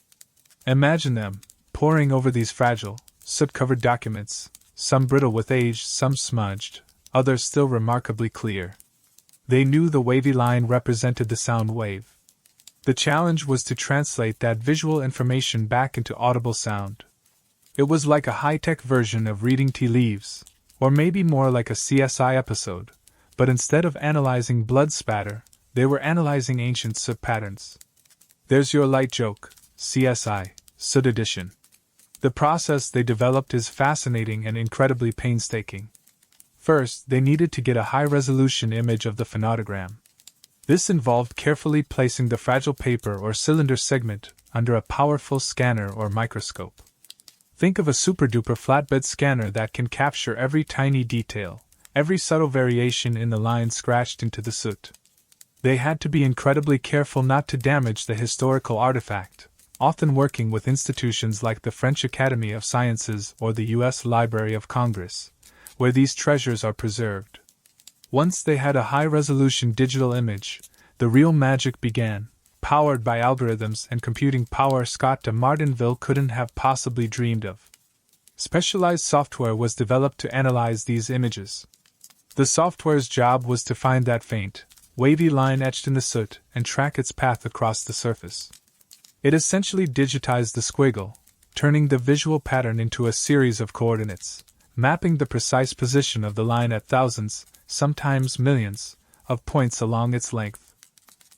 Imagine them, poring over these fragile, soot-covered documents, some brittle with age, some smudged, others still remarkably clear. They knew the wavy line represented the sound wave. The challenge was to translate that visual information back into audible sound. It was like a high-tech version of reading tea leaves, or maybe more like a CSI episode, but instead of analyzing blood spatter, they were analyzing ancient soot patterns. There's your light joke, CSI, Soot Edition. The process they developed is fascinating and incredibly painstaking. First, they needed to get a high-resolution image of the phonogram. This involved carefully placing the fragile paper or cylinder segment under a powerful scanner or microscope. Think of a super-duper flatbed scanner that can capture every tiny detail, every subtle variation in the line scratched into the soot. They had to be incredibly careful not to damage the historical artifact, often working with institutions like the French Academy of Sciences or the U.S. Library of Congress, where these treasures are preserved. Once they had a high-resolution digital image, the real magic began, powered by algorithms and computing power Scott de Martinville couldn't have possibly dreamed of. Specialized software was developed to analyze these images. The software's job was to find that faint, wavy line etched in the soot and track its path across the surface. It essentially digitized the squiggle, turning the visual pattern into a series of coordinates, mapping the precise position of the line at thousands, sometimes millions, of points along its length.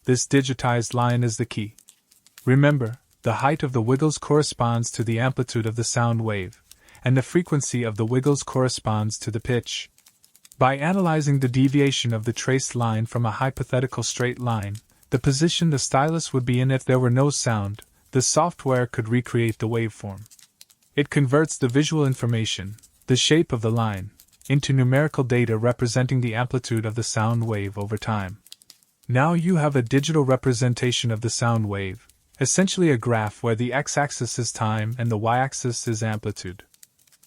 This digitized line is the key. Remember, the height of the wiggles corresponds to the amplitude of the sound wave, and the frequency of the wiggles corresponds to the pitch. By analyzing the deviation of the traced line from a hypothetical straight line, the position the stylus would be in if there were no sound, the software could recreate the waveform. It converts the visual information, the shape of the line, into numerical data representing the amplitude of the sound wave over time. Now you have a digital representation of the sound wave, essentially a graph where the x-axis is time and the y-axis is amplitude.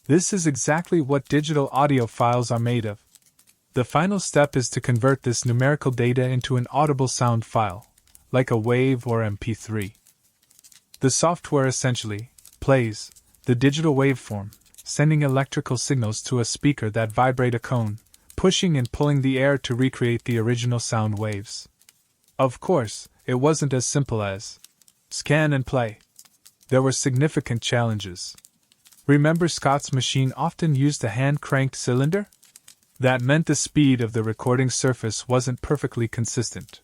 This is exactly what digital audio files are made of. The final step is to convert this numerical data into an audible sound file, like a WAV or MP3. The software essentially plays the digital waveform, sending electrical signals to a speaker that vibrate a cone, pushing and pulling the air to recreate the original sound waves. Of course, it wasn't as simple as scan and play. There were significant challenges. Remember Scott's machine often used a hand-cranked cylinder? That meant the speed of the recording surface wasn't perfectly consistent.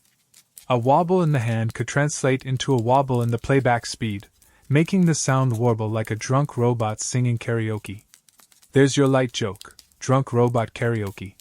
A wobble in the hand could translate into a wobble in the playback speed, making the sound warble like a drunk robot singing karaoke. There's your light joke, drunk robot karaoke.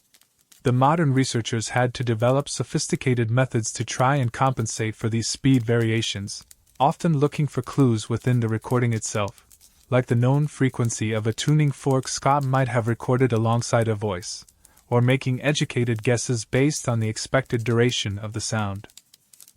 The modern researchers had to develop sophisticated methods to try and compensate for these speed variations, often looking for clues within the recording itself, like the known frequency of a tuning fork Scott might have recorded alongside a voice, or making educated guesses based on the expected duration of the sound.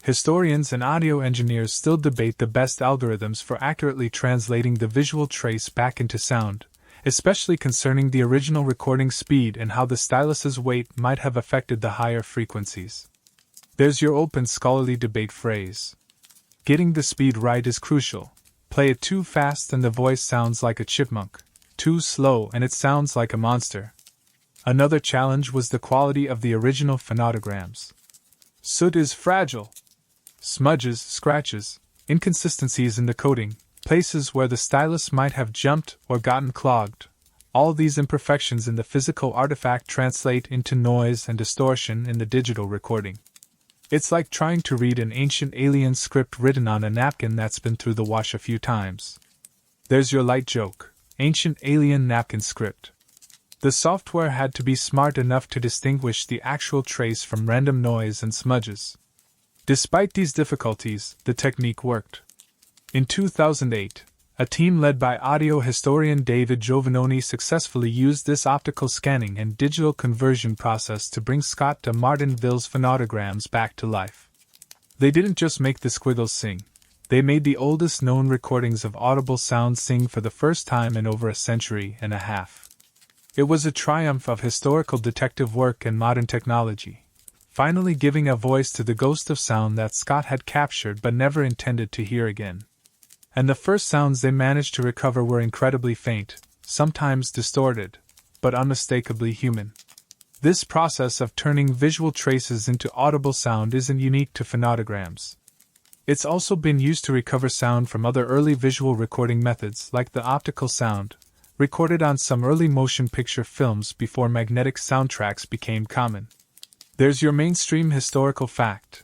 Historians and audio engineers still debate the best algorithms for accurately translating the visual trace back into sound, especially concerning the original recording speed and how the stylus's weight might have affected the higher frequencies. There's your open scholarly debate phrase. Getting the speed right is crucial. Play it too fast and the voice sounds like a chipmunk, too slow and it sounds like a monster. Another challenge was the quality of the original phonoutograms. Soot is fragile. Smudges, scratches, inconsistencies in the coding, places where the stylus might have jumped or gotten clogged. All these imperfections in the physical artifact translate into noise and distortion in the digital recording. It's like trying to read an ancient alien script written on a napkin that's been through the wash a few times. There's your light joke, ancient alien napkin script. The software had to be smart enough to distinguish the actual trace from random noise and smudges. Despite these difficulties, the technique worked. In 2008, a team led by audio historian David Giovannoni successfully used this optical scanning and digital conversion process to bring Scott de Martinville's phonautograms back to life. They didn't just make the squiggles sing, they made the oldest known recordings of audible sound sing for the first time in over a century and a half. It was a triumph of historical detective work and modern technology, finally giving a voice to the ghost of sound that Scott had captured but never intended to hear again. And the first sounds they managed to recover were incredibly faint, sometimes distorted, but unmistakably human. This process of turning visual traces into audible sound isn't unique to phonautograms. It's also been used to recover sound from other early visual recording methods like the optical sound, recorded on some early motion picture films before magnetic soundtracks became common. There's your mainstream historical fact.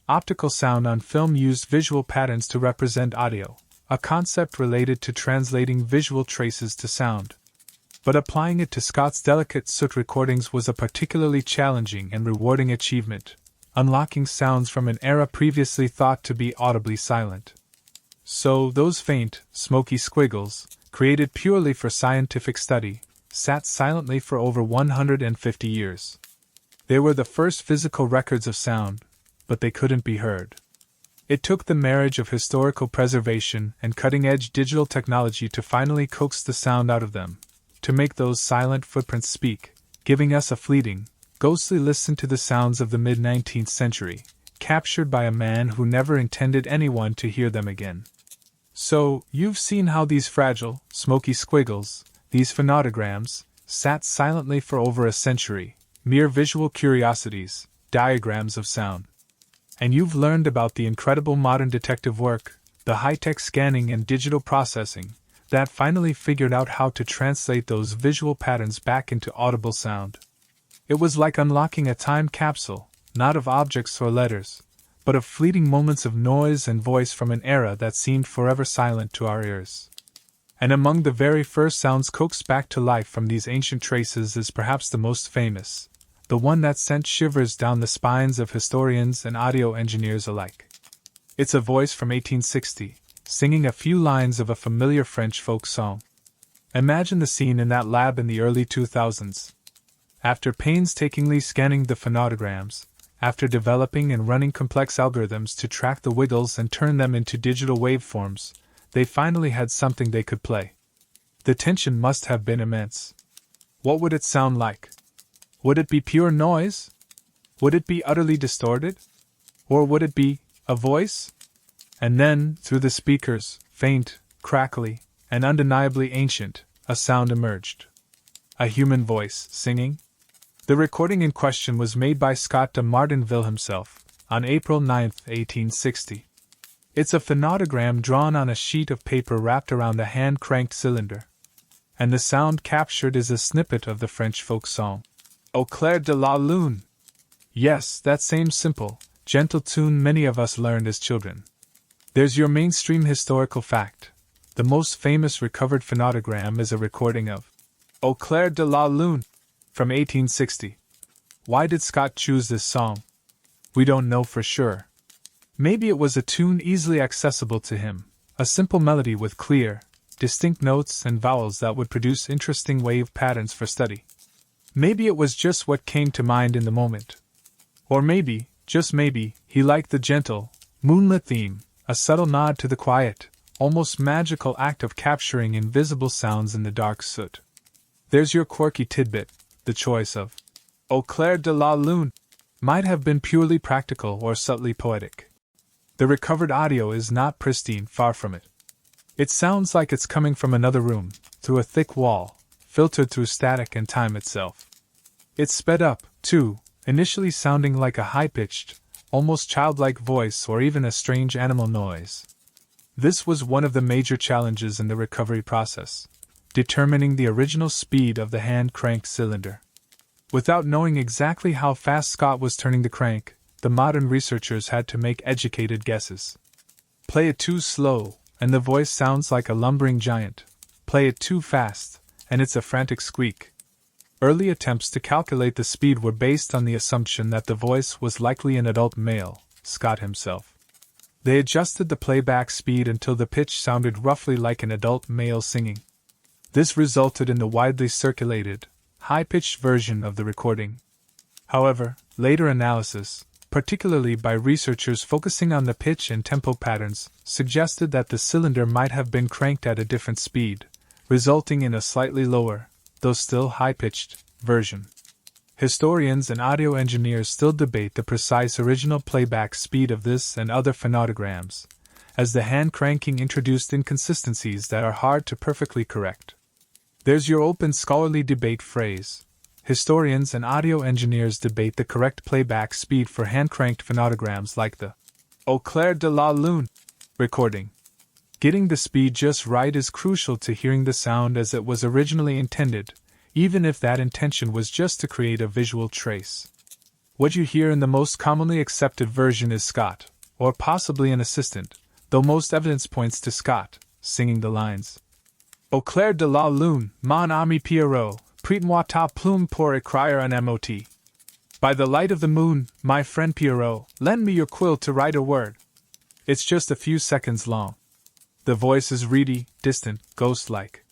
Optical sound on film used visual patterns to represent audio, a concept related to translating visual traces to sound. But applying it to Scott's delicate soot recordings was a particularly challenging and rewarding achievement, unlocking sounds from an era previously thought to be audibly silent. So, those faint, smoky squiggles, created purely for scientific study, sat silently for over 150 years. They were the first physical records of sound, but they couldn't be heard. It took the marriage of historical preservation and cutting-edge digital technology to finally coax the sound out of them, to make those silent footprints speak, giving us a fleeting, ghostly listen to the sounds of the mid-19th century, captured by a man who never intended anyone to hear them again. So, you've seen how these fragile, smoky squiggles, these phonautograms, sat silently for over a century, mere visual curiosities, diagrams of sound. And you've learned about the incredible modern detective work, the high-tech scanning and digital processing, that finally figured out how to translate those visual patterns back into audible sound. It was like unlocking a time capsule, not of objects or letters, but of fleeting moments of noise and voice from an era that seemed forever silent to our ears. And among the very first sounds coaxed back to life from these ancient traces is perhaps the most famous, the one that sent shivers down the spines of historians and audio engineers alike. It's a voice from 1860, singing a few lines of a familiar French folk song. Imagine the scene in that lab in the early 2000s. After painstakingly scanning the phonautograms, after developing and running complex algorithms to track the wiggles and turn them into digital waveforms, they finally had something they could play. The tension must have been immense. What would it sound like? Would it be pure noise? Would it be utterly distorted? Or would it be a voice? And then, through the speakers, faint, crackly, and undeniably ancient, a sound emerged. A human voice, singing? The recording in question was made by Scott de Martinville himself, on April 9, 1860. It's a phonautagram drawn on a sheet of paper wrapped around a hand-cranked cylinder. And the sound captured is a snippet of the French folk song, Au clair de la lune. Yes, that same simple, gentle tune many of us learned as children. There's your mainstream historical fact. The most famous recovered phonautagram is a recording of Au clair de la lune from 1860. Why did Scott choose this song? We don't know for sure. Maybe it was a tune easily accessible to him, a simple melody with clear, distinct notes and vowels that would produce interesting wave patterns for study. Maybe it was just what came to mind in the moment. Or maybe, just maybe, he liked the gentle, moonlit theme, a subtle nod to the quiet, almost magical act of capturing invisible sounds in the dark soot. There's your quirky tidbit. The choice of Au clair de la lune might have been purely practical or subtly poetic. The recovered audio is not pristine, far from it. It sounds like it's coming from another room, through a thick wall, filtered through static and time itself. It's sped up, too, initially sounding like a high-pitched, almost childlike voice or even a strange animal noise. This was one of the major challenges in the recovery process, determining the original speed of the hand-cranked cylinder. Without knowing exactly how fast Scott was turning the crank, the modern researchers had to make educated guesses. Play it too slow, and the voice sounds like a lumbering giant. Play it too fast, and it's a frantic squeak. Early attempts to calculate the speed were based on the assumption that the voice was likely an adult male, Scott himself. They adjusted the playback speed until the pitch sounded roughly like an adult male singing. This resulted in the widely circulated, high-pitched version of the recording. However, later analysis, particularly by researchers focusing on the pitch and tempo patterns, suggested that the cylinder might have been cranked at a different speed, resulting in a slightly lower, though still high-pitched, version. Historians and audio engineers still debate the precise original playback speed of this and other phonautograms, as the hand cranking introduced inconsistencies that are hard to perfectly correct. There's your open scholarly debate phrase. Historians and audio engineers debate the correct playback speed for hand-cranked phonautograms like the Au clair de la lune recording. Getting the speed just right is crucial to hearing the sound as it was originally intended, even if that intention was just to create a visual trace. What you hear in the most commonly accepted version is Scott, or possibly an assistant, though most evidence points to Scott, singing the lines. Au clair de la lune, mon ami Pierrot, prête-moi ta plume pour écrire un mot. By the light of the moon, my friend Pierrot, lend me your quill to write a word. It's just a few seconds long. The voice is reedy, distant, ghost-like.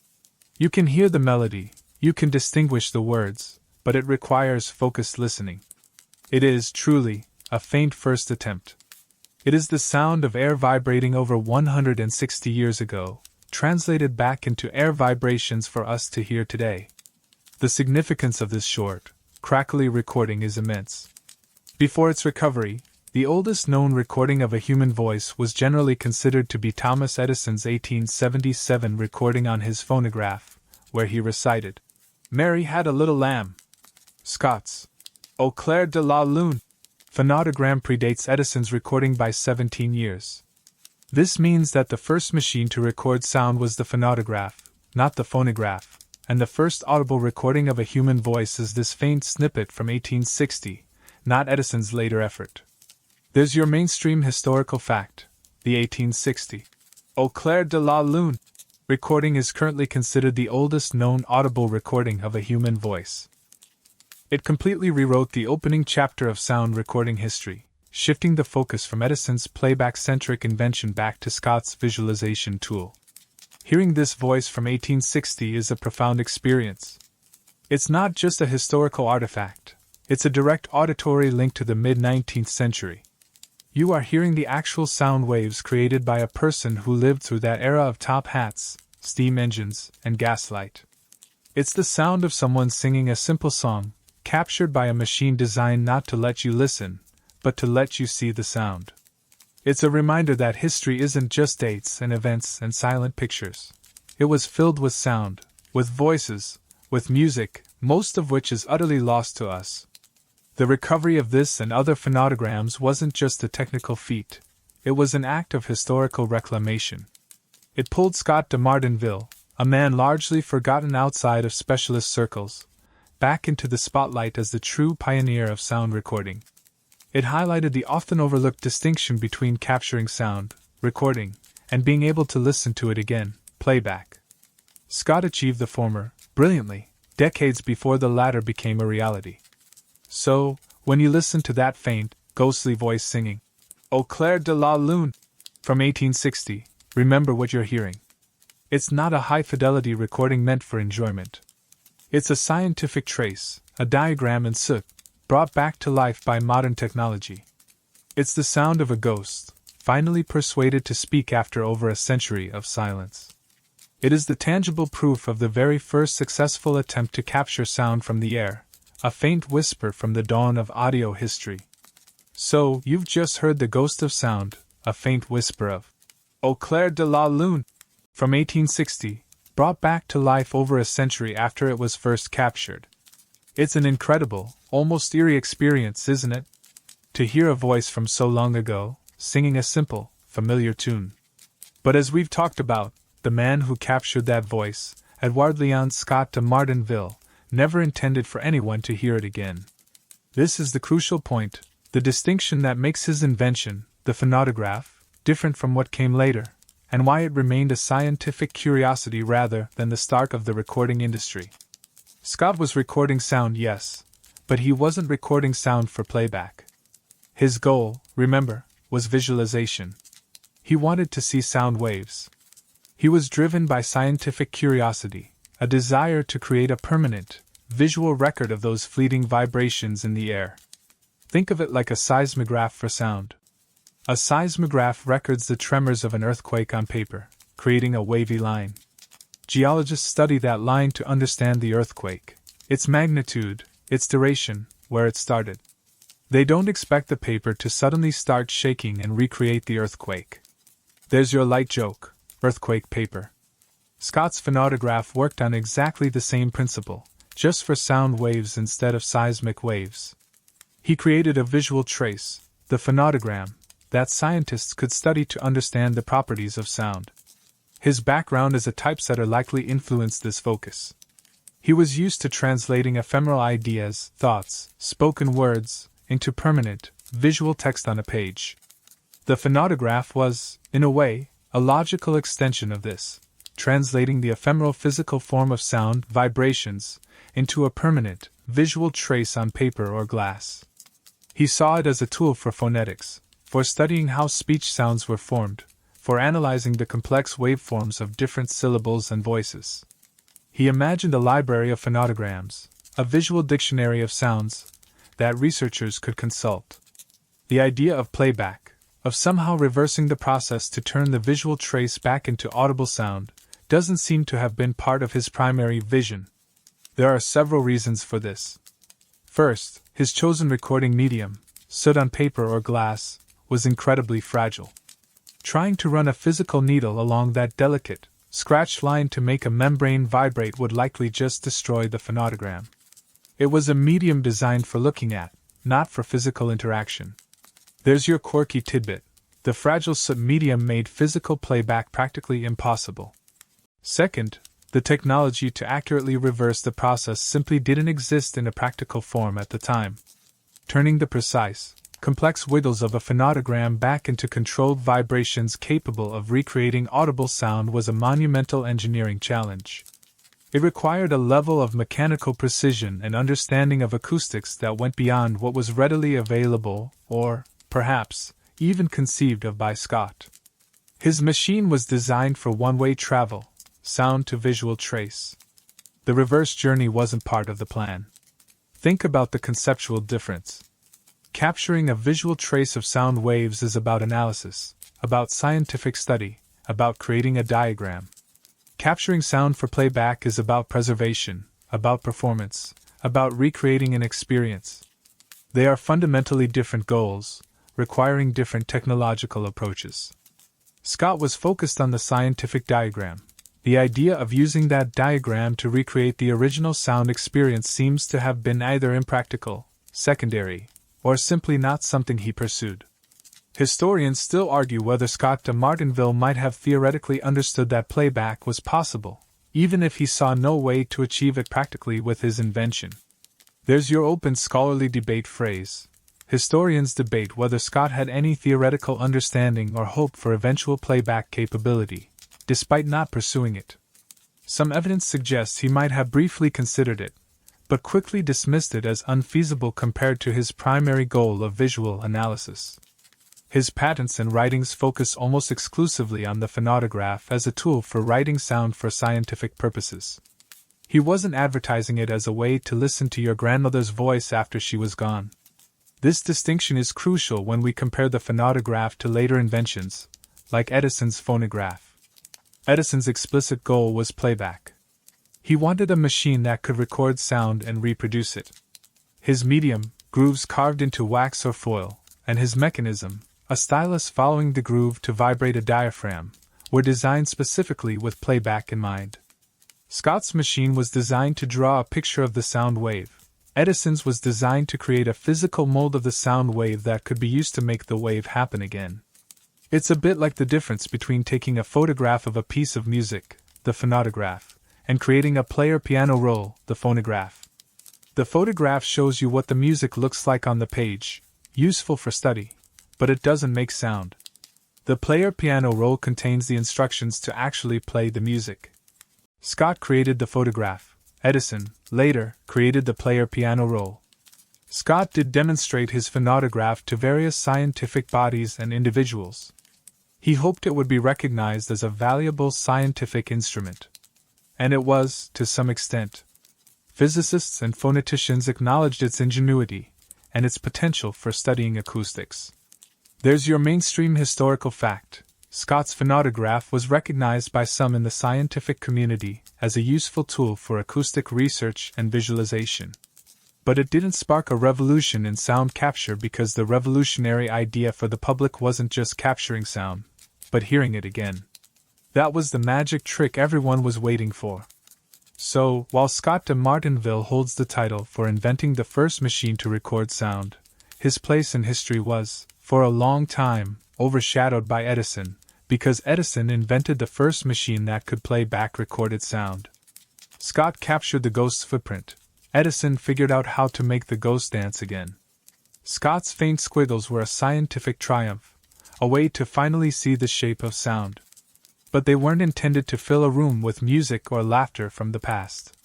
You can hear the melody, you can distinguish the words, but it requires focused listening. It is, truly, a faint first attempt. It is the sound of air vibrating over 160 years ago, translated back into air vibrations for us to hear today. The significance of this short, crackly recording is immense. Before its recovery, the oldest known recording of a human voice was generally considered to be Thomas Edison's 1877 recording on his phonograph, where he recited, "Mary had a little lamb." Scott's "Au clair de la lune" phonogram predates Edison's recording by 17 years. This means that the first machine to record sound was the phonograph, not the phonograph, and the first audible recording of a human voice is this faint snippet from 1860, not Edison's later effort. There's your mainstream historical fact. The 1860 Au clair de la lune recording is currently considered the oldest known audible recording of a human voice. It completely rewrote the opening chapter of sound recording history, shifting the focus from Edison's playback-centric invention back to Scott's visualization tool. Hearing this voice from 1860 is a profound experience. It's not just a historical artifact, it's a direct auditory link to the mid-19th century. You are hearing the actual sound waves created by a person who lived through that era of top hats, steam engines, and gaslight. It's the sound of someone singing a simple song, captured by a machine designed not to let you listen, but to let you see the sound. It's a reminder that history isn't just dates and events and silent pictures. It was filled with sound, with voices, with music, most of which is utterly lost to us. The recovery of this and other phonograms wasn't just a technical feat, it was an act of historical reclamation. It pulled Scott de Martinville, a man largely forgotten outside of specialist circles, back into the spotlight as the true pioneer of sound recording. It highlighted the often overlooked distinction between capturing sound, recording, and being able to listen to it again, playback. Scott achieved the former, brilliantly, decades before the latter became a reality. So, when you listen to that faint, ghostly voice singing, "Au clair de la lune" from 1860, remember what you're hearing. It's not a high-fidelity recording meant for enjoyment. It's a scientific trace, a diagram in soot, brought back to life by modern technology. It's the sound of a ghost, finally persuaded to speak after over a century of silence. It is the tangible proof of the very first successful attempt to capture sound from the air, a faint whisper from the dawn of audio history. So, you've just heard the ghost of sound, a faint whisper of "Au clair de la lune" from 1860, brought back to life over a century after it was first captured. It's an incredible, almost eerie experience, isn't it? To hear a voice from so long ago, singing a simple, familiar tune. But as we've talked about, the man who captured that voice, Edouard Léon Scott de Martinville, never intended for anyone to hear it again. This is the crucial point, the distinction that makes his invention, the phonograph, different from what came later, and why it remained a scientific curiosity rather than the start of the recording industry. Scott was recording sound, yes, but he wasn't recording sound for playback. His goal, remember, was visualization. He wanted to see sound waves. He was driven by scientific curiosity, a desire to create a permanent, visual record of those fleeting vibrations in the air. Think of it like a seismograph for sound. A seismograph records the tremors of an earthquake on paper, creating a wavy line. Geologists study that line to understand the earthquake, its magnitude, its duration, where it started. They don't expect the paper to suddenly start shaking and recreate the earthquake. There's your light joke, earthquake paper. Scott's phonograph worked on exactly the same principle, just for sound waves instead of seismic waves. He created a visual trace, the phonogram, that scientists could study to understand the properties of sound. His background as a typesetter likely influenced this focus. He was used to translating ephemeral ideas, thoughts, spoken words, into permanent, visual text on a page. The phonautograph was, in a way, a logical extension of this, translating the ephemeral physical form of sound, vibrations, into a permanent, visual trace on paper or glass. He saw it as a tool for phonetics, for studying how speech sounds were formed, for analyzing the complex waveforms of different syllables and voices. He imagined a library of phonograms, a visual dictionary of sounds, that researchers could consult. The idea of playback, of somehow reversing the process to turn the visual trace back into audible sound, doesn't seem to have been part of his primary vision. There are several reasons for this. First, his chosen recording medium, soot on paper or glass, was incredibly fragile. Trying to run a physical needle along that delicate, scratched line to make a membrane vibrate would likely just destroy the phonogram. It was a medium designed for looking at, not for physical interaction. There's your quirky tidbit. The fragile soot medium made physical playback practically impossible. Second, the technology to accurately reverse the process simply didn't exist in a practical form at the time. Turning the precise, complex wiggles of a phonogram back into controlled vibrations capable of recreating audible sound was a monumental engineering challenge. It required a level of mechanical precision and understanding of acoustics that went beyond what was readily available, or, perhaps, even conceived of by Scott. His machine was designed for one-way travel, sound to visual trace. The reverse journey wasn't part of the plan. Think about the conceptual difference. Capturing a visual trace of sound waves is about analysis, about scientific study, about creating a diagram. Capturing sound for playback is about preservation, about performance, about recreating an experience. They are fundamentally different goals, requiring different technological approaches. Scott was focused on the scientific diagram. The idea of using that diagram to recreate the original sound experience seems to have been either impractical, secondary, or simply not something he pursued. Historians still argue whether Scott de Martinville might have theoretically understood that playback was possible, even if he saw no way to achieve it practically with his invention. There's your open scholarly debate phrase. Historians debate whether Scott had any theoretical understanding or hope for eventual playback capability, despite not pursuing it. Some evidence suggests he might have briefly considered it, but quickly dismissed it as unfeasible compared to his primary goal of visual analysis. His patents and writings focus almost exclusively on the phonautograph as a tool for writing sound for scientific purposes. He wasn't advertising it as a way to listen to your grandmother's voice after she was gone. This distinction is crucial when we compare the phonautograph to later inventions, like Edison's phonograph. Edison's explicit goal was playback. He wanted a machine that could record sound and reproduce it. His medium, grooves carved into wax or foil, and his mechanism, a stylus following the groove to vibrate a diaphragm, were designed specifically with playback in mind. Scott's machine was designed to draw a picture of the sound wave. Edison's was designed to create a physical mold of the sound wave that could be used to make the wave happen again. It's a bit like the difference between taking a photograph of a piece of music, the phonautograph, and creating a player-piano roll, the phonograph. The photograph shows you what the music looks like on the page, useful for study, but it doesn't make sound. The player-piano roll contains the instructions to actually play the music. Scott created the photograph. Edison, later, created the player-piano roll. Scott did demonstrate his phonautograph to various scientific bodies and individuals. He hoped it would be recognized as a valuable scientific instrument. And it was, to some extent. Physicists and phoneticians acknowledged its ingenuity and its potential for studying acoustics. There's your mainstream historical fact. Scott's phonautograph was recognized by some in the scientific community as a useful tool for acoustic research and visualization. But it didn't spark a revolution in sound capture because the revolutionary idea for the public wasn't just capturing sound, but hearing it again. That was the magic trick everyone was waiting for. So, while Scott de Martinville holds the title for inventing the first machine to record sound, his place in history was, for a long time, overshadowed by Edison, because Edison invented the first machine that could play back recorded sound. Scott captured the ghost's footprint. Edison figured out how to make the ghost dance again. Scott's faint squiggles were a scientific triumph, a way to finally see the shape of sound. But they weren't intended to fill a room with music or laughter from the past.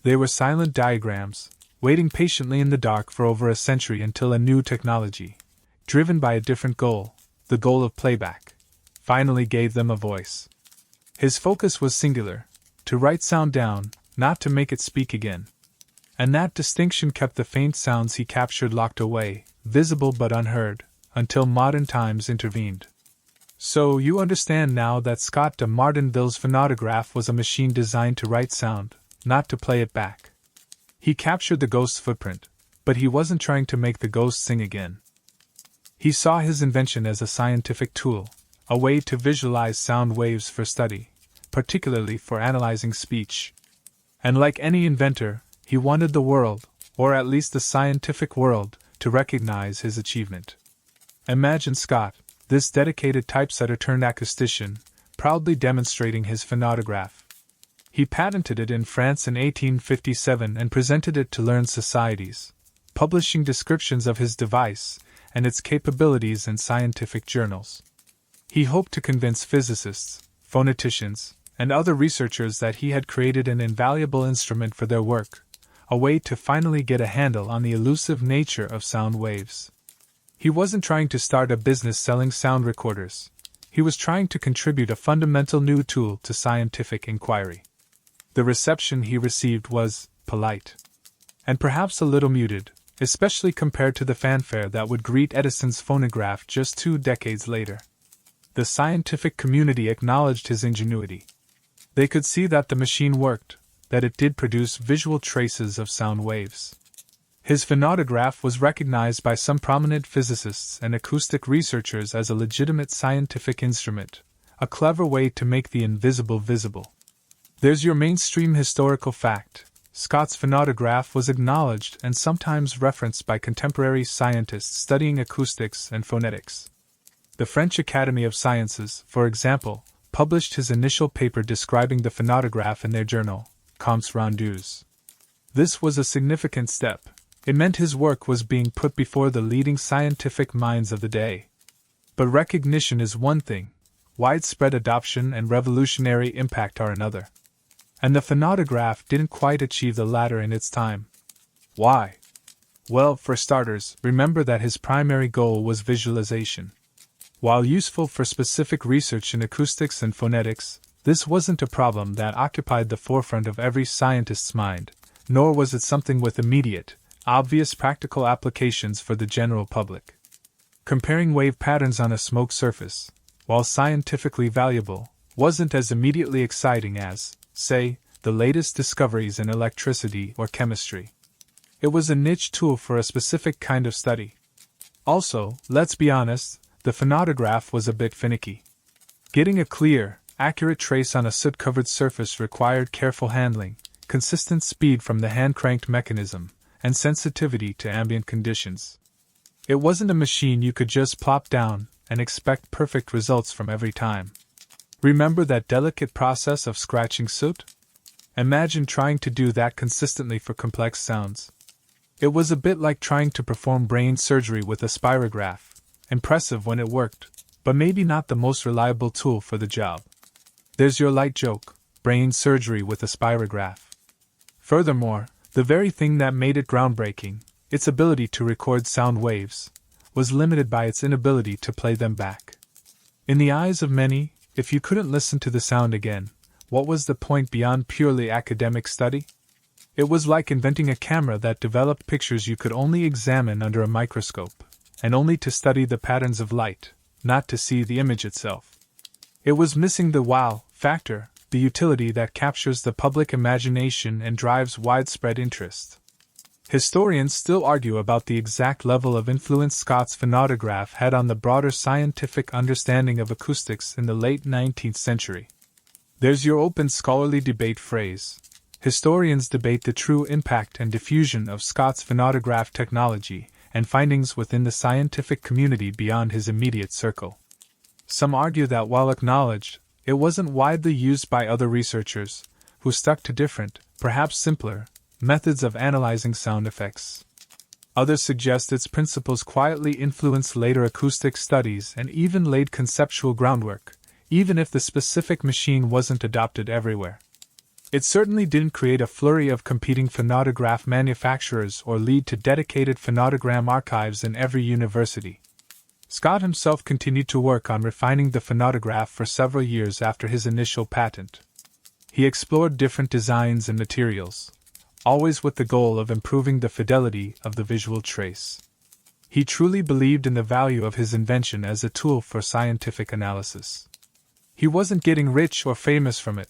They were silent diagrams, waiting patiently in the dark for over a century until a new technology, driven by a different goal, the goal of playback, finally gave them a voice. His focus was singular, to write sound down, not to make it speak again. And that distinction kept the faint sounds he captured locked away, visible but unheard, until modern times intervened. So you understand now that Scott de Martinville's phonautograph was a machine designed to write sound, not to play it back. He captured the ghost's footprint, but he wasn't trying to make the ghost sing again. He saw his invention as a scientific tool, a way to visualize sound waves for study, particularly for analyzing speech. And like any inventor, he wanted the world, or at least the scientific world, to recognize his achievement. Imagine Scott, this dedicated typesetter turned acoustician, proudly demonstrating his phonautograph. He patented it in France in 1857 and presented it to learned societies, publishing descriptions of his device and its capabilities in scientific journals. He hoped to convince physicists, phoneticians, and other researchers that he had created an invaluable instrument for their work, a way to finally get a handle on the elusive nature of sound waves. He wasn't trying to start a business selling sound recorders. He was trying to contribute a fundamental new tool to scientific inquiry. The reception he received was polite, and perhaps a little muted, especially compared to the fanfare that would greet Edison's phonograph just 2 decades later. The scientific community acknowledged his ingenuity. They could see that the machine worked, that it did produce visual traces of sound waves. His phonautograph was recognized by some prominent physicists and acoustic researchers as a legitimate scientific instrument, a clever way to make the invisible visible. There's your mainstream historical fact. Scott's phonautograph was acknowledged and sometimes referenced by contemporary scientists studying acoustics and phonetics. The French Academy of Sciences, for example, published his initial paper describing the phonautograph in their journal, Comptes Rendus. This was a significant step. It meant his work was being put before the leading scientific minds of the day. But recognition is one thing, widespread adoption and revolutionary impact are another. And the phonautograph didn't quite achieve the latter in its time. Why? Well, for starters, remember that his primary goal was visualization. While useful for specific research in acoustics and phonetics, this wasn't a problem that occupied the forefront of every scientist's mind, nor was it something with immediate, obvious practical applications for the general public. Comparing wave patterns on a smoke surface, while scientifically valuable, wasn't as immediately exciting as, say, the latest discoveries in electricity or chemistry. It was a niche tool for a specific kind of study. Also, let's be honest, the phonautograph was a bit finicky. Getting a clear, accurate trace on a soot-covered surface required careful handling, consistent speed from the hand-cranked mechanism, and sensitivity to ambient conditions. It wasn't a machine you could just plop down and expect perfect results from every time. Remember that delicate process of scratching soot? Imagine trying to do that consistently for complex sounds. It was a bit like trying to perform brain surgery with a spirograph. Impressive when it worked, but maybe not the most reliable tool for the job. There's your light joke, brain surgery with a spirograph. Furthermore, the very thing that made it groundbreaking, its ability to record sound waves, was limited by its inability to play them back. In the eyes of many, if you couldn't listen to the sound again, what was the point beyond purely academic study? It was like inventing a camera that developed pictures you could only examine under a microscope, and only to study the patterns of light, not to see the image itself. It was missing the wow factor, the utility that captures the public imagination and drives widespread interest. Historians still argue about the exact level of influence Scott's phonautograph had on the broader scientific understanding of acoustics in the late 19th century. There's your open scholarly debate phrase. Historians debate the true impact and diffusion of Scott's phonautograph technology and findings within the scientific community beyond his immediate circle. Some argue that while acknowledged, it wasn't widely used by other researchers, who stuck to different, perhaps simpler, methods of analyzing sound effects. Others suggest its principles quietly influenced later acoustic studies and even laid conceptual groundwork, even if the specific machine wasn't adopted everywhere. It certainly didn't create a flurry of competing phonautograph manufacturers or lead to dedicated phonotogram archives in every university. Scott himself continued to work on refining the phonautograph for several years after his initial patent. He explored different designs and materials, always with the goal of improving the fidelity of the visual trace. He truly believed in the value of his invention as a tool for scientific analysis. He wasn't getting rich or famous from it,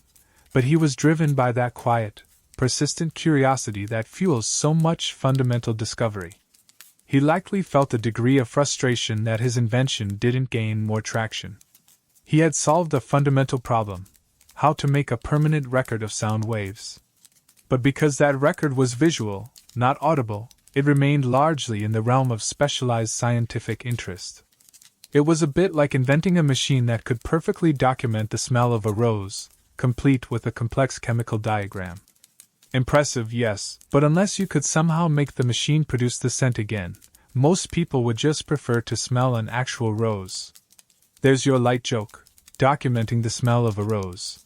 but he was driven by that quiet, persistent curiosity that fuels so much fundamental discovery. He likely felt a degree of frustration that his invention didn't gain more traction. He had solved a fundamental problem: how to make a permanent record of sound waves. But because that record was visual, not audible, it remained largely in the realm of specialized scientific interest. It was a bit like inventing a machine that could perfectly document the smell of a rose, complete with a complex chemical diagram. Impressive, yes, but unless you could somehow make the machine produce the scent again, most people would just prefer to smell an actual rose. There's your light joke, documenting the smell of a rose.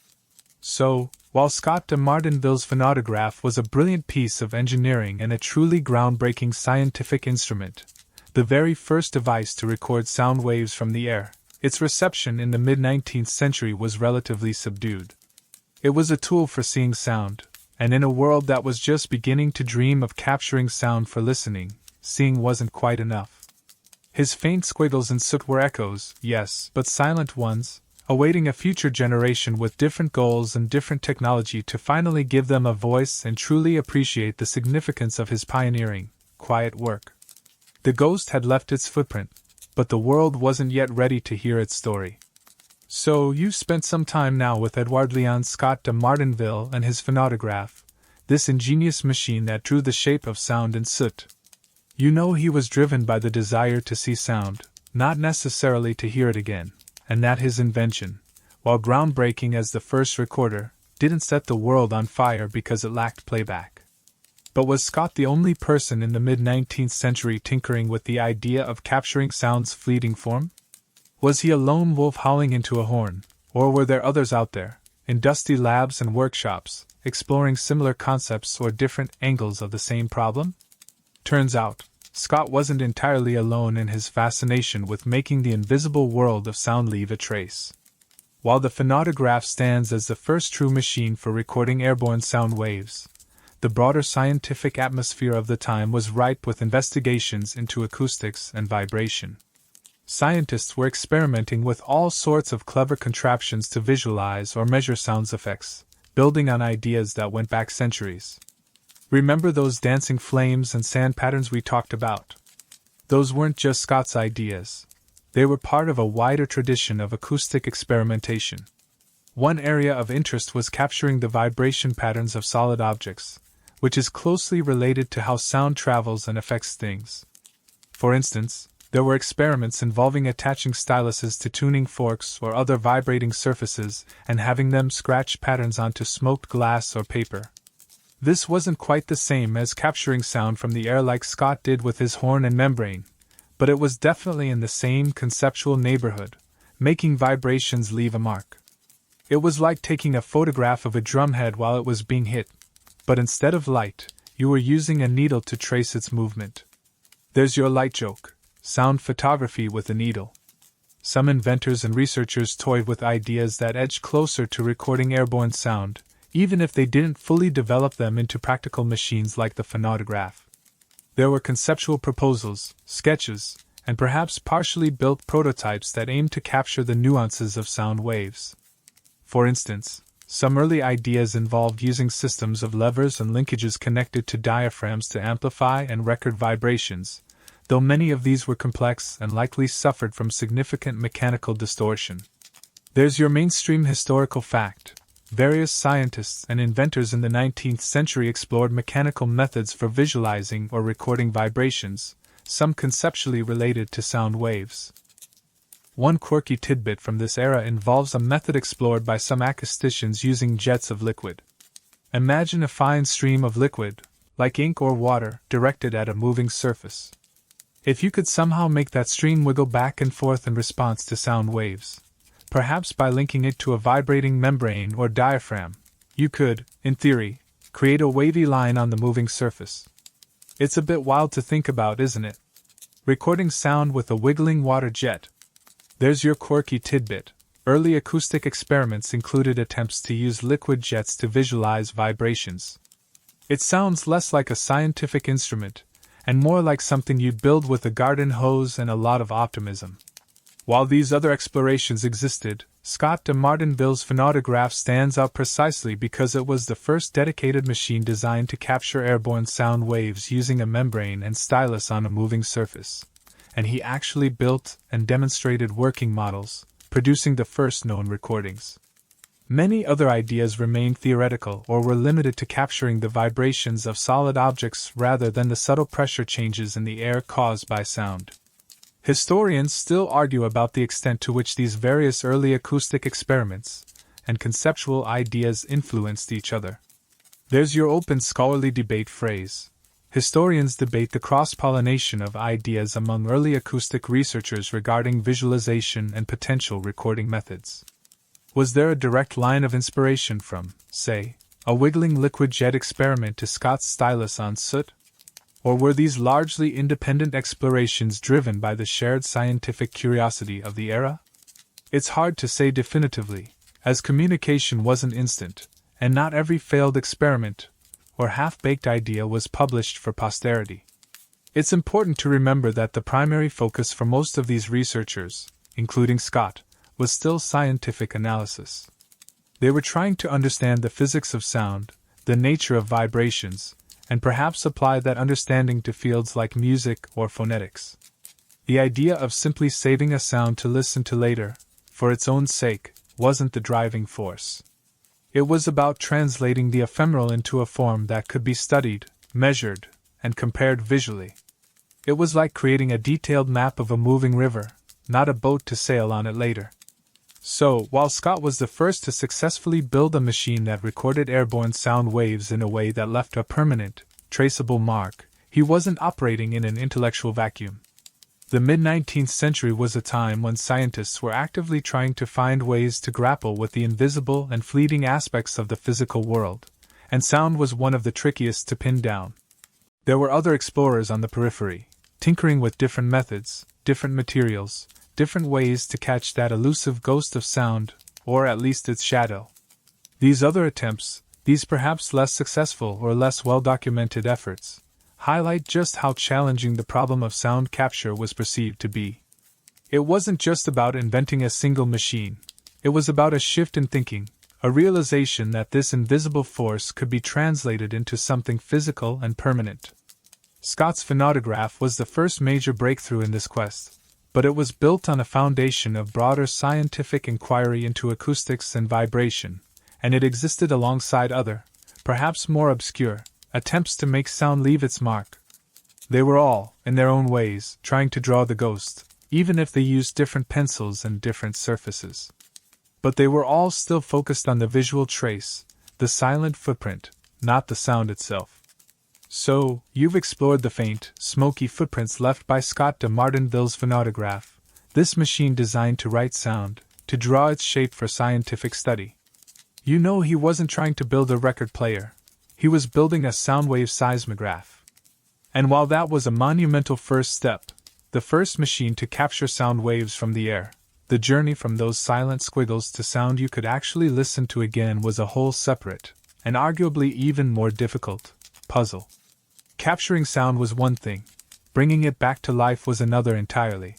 So, while Scott de Martinville's phonautograph was a brilliant piece of engineering and a truly groundbreaking scientific instrument, the very first device to record sound waves from the air, its reception in the mid-19th century was relatively subdued. It was a tool for seeing sound, and in a world that was just beginning to dream of capturing sound for listening, seeing wasn't quite enough. His faint squiggles and soot were echoes, yes, but silent ones, awaiting a future generation with different goals and different technology to finally give them a voice and truly appreciate the significance of his pioneering, quiet work. The ghost had left its footprint, but the world wasn't yet ready to hear its story. So, you've spent some time now with Edouard Leon Scott de Martinville and his phonautograph, this ingenious machine that drew the shape of sound in soot. You know he was driven by the desire to see sound, not necessarily to hear it again, and that his invention, while groundbreaking as the first recorder, didn't set the world on fire because it lacked playback. But was Scott the only person in the mid-19th century tinkering with the idea of capturing sound's fleeting form? Was he a lone wolf howling into a horn, or were there others out there, in dusty labs and workshops, exploring similar concepts or different angles of the same problem? Turns out, Scott wasn't entirely alone in his fascination with making the invisible world of sound leave a trace. While the phonautograph stands as the first true machine for recording airborne sound waves, the broader scientific atmosphere of the time was ripe with investigations into acoustics and vibration. Scientists were experimenting with all sorts of clever contraptions to visualize or measure sound effects, building on ideas that went back centuries. Remember those dancing flames and sand patterns we talked about? Those weren't just Scott's ideas. They were part of a wider tradition of acoustic experimentation. One area of interest was capturing the vibration patterns of solid objects, which is closely related to how sound travels and affects things. For instance, there were experiments involving attaching styluses to tuning forks or other vibrating surfaces and having them scratch patterns onto smoked glass or paper. This wasn't quite the same as capturing sound from the air like Scott did with his horn and membrane, but it was definitely in the same conceptual neighborhood, making vibrations leave a mark. It was like taking a photograph of a drumhead while it was being hit, but instead of light, you were using a needle to trace its movement. There's your light joke. Sound photography with a needle. Some inventors and researchers toyed with ideas that edged closer to recording airborne sound, even if they didn't fully develop them into practical machines like the phonautograph. There were conceptual proposals, sketches, and perhaps partially built prototypes that aimed to capture the nuances of sound waves. For instance, some early ideas involved using systems of levers and linkages connected to diaphragms to amplify and record vibrations, though many of these were complex and likely suffered from significant mechanical distortion. There's your mainstream historical fact. Various scientists and inventors in the 19th century explored mechanical methods for visualizing or recording vibrations, some conceptually related to sound waves. One quirky tidbit from this era involves a method explored by some acousticians using jets of liquid. Imagine a fine stream of liquid, like ink or water, directed at a moving surface. If you could somehow make that stream wiggle back and forth in response to sound waves, perhaps by linking it to a vibrating membrane or diaphragm, you could, in theory, create a wavy line on the moving surface. It's a bit wild to think about, isn't it? Recording sound with a wiggling water jet. There's your quirky tidbit. Early acoustic experiments included attempts to use liquid jets to visualize vibrations. It sounds less like a scientific instrument, and more like something you'd build with a garden hose and a lot of optimism. While these other explorations existed, Scott de Martinville's phonautograph stands out precisely because it was the first dedicated machine designed to capture airborne sound waves using a membrane and stylus on a moving surface. And he actually built and demonstrated working models, producing the first known recordings. Many other ideas remained theoretical or were limited to capturing the vibrations of solid objects rather than the subtle pressure changes in the air caused by sound. Historians still argue about the extent to which these various early acoustic experiments and conceptual ideas influenced each other. There's your open scholarly debate phrase. Historians debate the cross-pollination of ideas among early acoustic researchers regarding visualization and potential recording methods. Was there a direct line of inspiration from, say, a wiggling liquid jet experiment to Scott's stylus on soot? Or were these largely independent explorations driven by the shared scientific curiosity of the era? It's hard to say definitively, as communication wasn't instant, and not every failed experiment or half-baked idea was published for posterity. It's important to remember that the primary focus for most of these researchers, including Scott, was still scientific analysis. They were trying to understand the physics of sound, the nature of vibrations, and perhaps apply that understanding to fields like music or phonetics. The idea of simply saving a sound to listen to later, for its own sake, wasn't the driving force. It was about translating the ephemeral into a form that could be studied, measured, and compared visually. It was like creating a detailed map of a moving river, not a boat to sail on it later. So, while Scott was the first to successfully build a machine that recorded airborne sound waves in a way that left a permanent, traceable mark, he wasn't operating in an intellectual vacuum. The mid-19th century was a time when scientists were actively trying to find ways to grapple with the invisible and fleeting aspects of the physical world, and sound was one of the trickiest to pin down. There were other explorers on the periphery, tinkering with different methods, different materials, different ways to catch that elusive ghost of sound, or at least its shadow. These other attempts, these perhaps less successful or less well-documented efforts, highlight just how challenging the problem of sound capture was perceived to be. It wasn't just about inventing a single machine, it was about a shift in thinking, a realization that this invisible force could be translated into something physical and permanent. Scott's phonautograph was the first major breakthrough in this quest, but it was built on a foundation of broader scientific inquiry into acoustics and vibration, and it existed alongside other, perhaps more obscure, attempts to make sound leave its mark. They were all, in their own ways, trying to draw the ghost, even if they used different pencils and different surfaces. But they were all still focused on the visual trace, the silent footprint, not the sound itself. So, you've explored the faint, smoky footprints left by Scott de Martinville's phonautograph, this machine designed to write sound, to draw its shape for scientific study. You know he wasn't trying to build a record player. He was building a soundwave seismograph. And while that was a monumental first step, the first machine to capture sound waves from the air, the journey from those silent squiggles to sound you could actually listen to again was a whole separate, and arguably even more difficult, puzzle. Capturing sound was one thing, bringing it back to life was another entirely.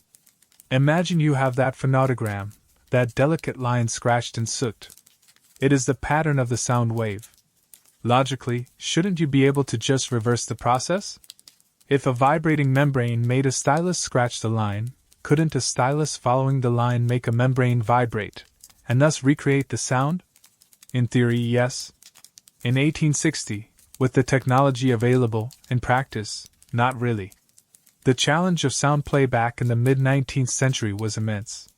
Imagine you have that phonogram, that delicate line scratched in soot. It is the pattern of the sound wave. Logically, shouldn't you be able to just reverse the process? If a vibrating membrane made a stylus scratch the line, couldn't a stylus following the line make a membrane vibrate, and thus recreate the sound? In theory, yes. In 1860, with the technology available, in practice, not really. The challenge of sound playback in the mid-19th century was immense.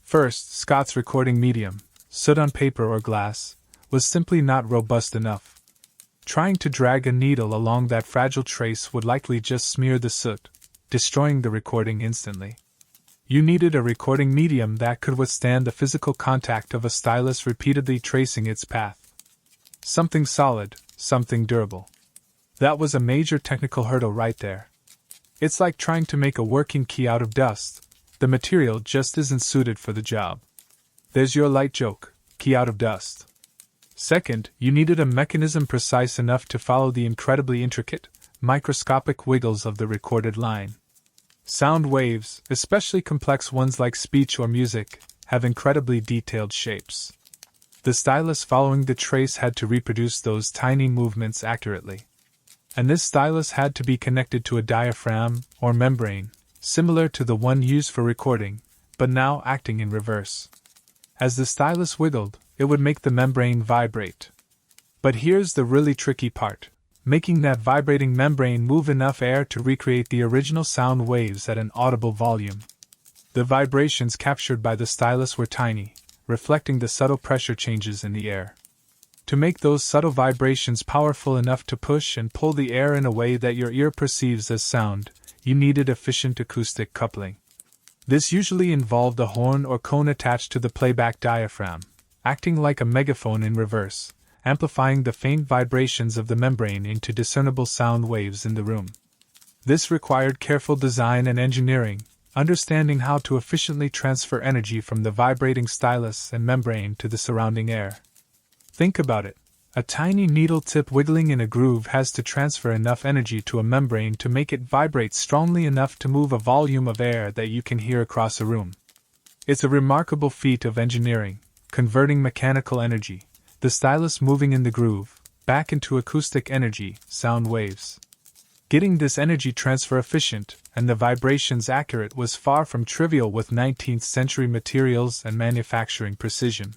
First, Scott's recording medium, soot on paper or glass, was simply not robust enough. Trying to drag a needle along that fragile trace would likely just smear the soot, destroying the recording instantly. You needed a recording medium that could withstand the physical contact of a stylus repeatedly tracing its path. Something solid, something durable. That was a major technical hurdle right there. It's like trying to make a working key out of dust. The material just isn't suited for the job. There's your light joke, key out of dust. Second, you needed a mechanism precise enough to follow the incredibly intricate, microscopic wiggles of the recorded line. Sound waves, especially complex ones like speech or music, have incredibly detailed shapes. The stylus following the trace had to reproduce those tiny movements accurately. And this stylus had to be connected to a diaphragm, or membrane, similar to the one used for recording, but now acting in reverse. As the stylus wiggled, it would make the membrane vibrate. But here's the really tricky part: making that vibrating membrane move enough air to recreate the original sound waves at an audible volume. The vibrations captured by the stylus were tiny, reflecting the subtle pressure changes in the air. To make those subtle vibrations powerful enough to push and pull the air in a way that your ear perceives as sound, you needed efficient acoustic coupling. This usually involved a horn or cone attached to the playback diaphragm, acting like a megaphone in reverse, amplifying the faint vibrations of the membrane into discernible sound waves in the room. This required careful design and engineering, understanding how to efficiently transfer energy from the vibrating stylus and membrane to the surrounding air. Think about it. A tiny needle tip wiggling in a groove has to transfer enough energy to a membrane to make it vibrate strongly enough to move a volume of air that you can hear across a room. It's a remarkable feat of engineering, converting mechanical energy, the stylus moving in the groove, back into acoustic energy, sound waves. Getting this energy transfer efficient and the vibrations accurate was far from trivial with 19th century materials and manufacturing precision.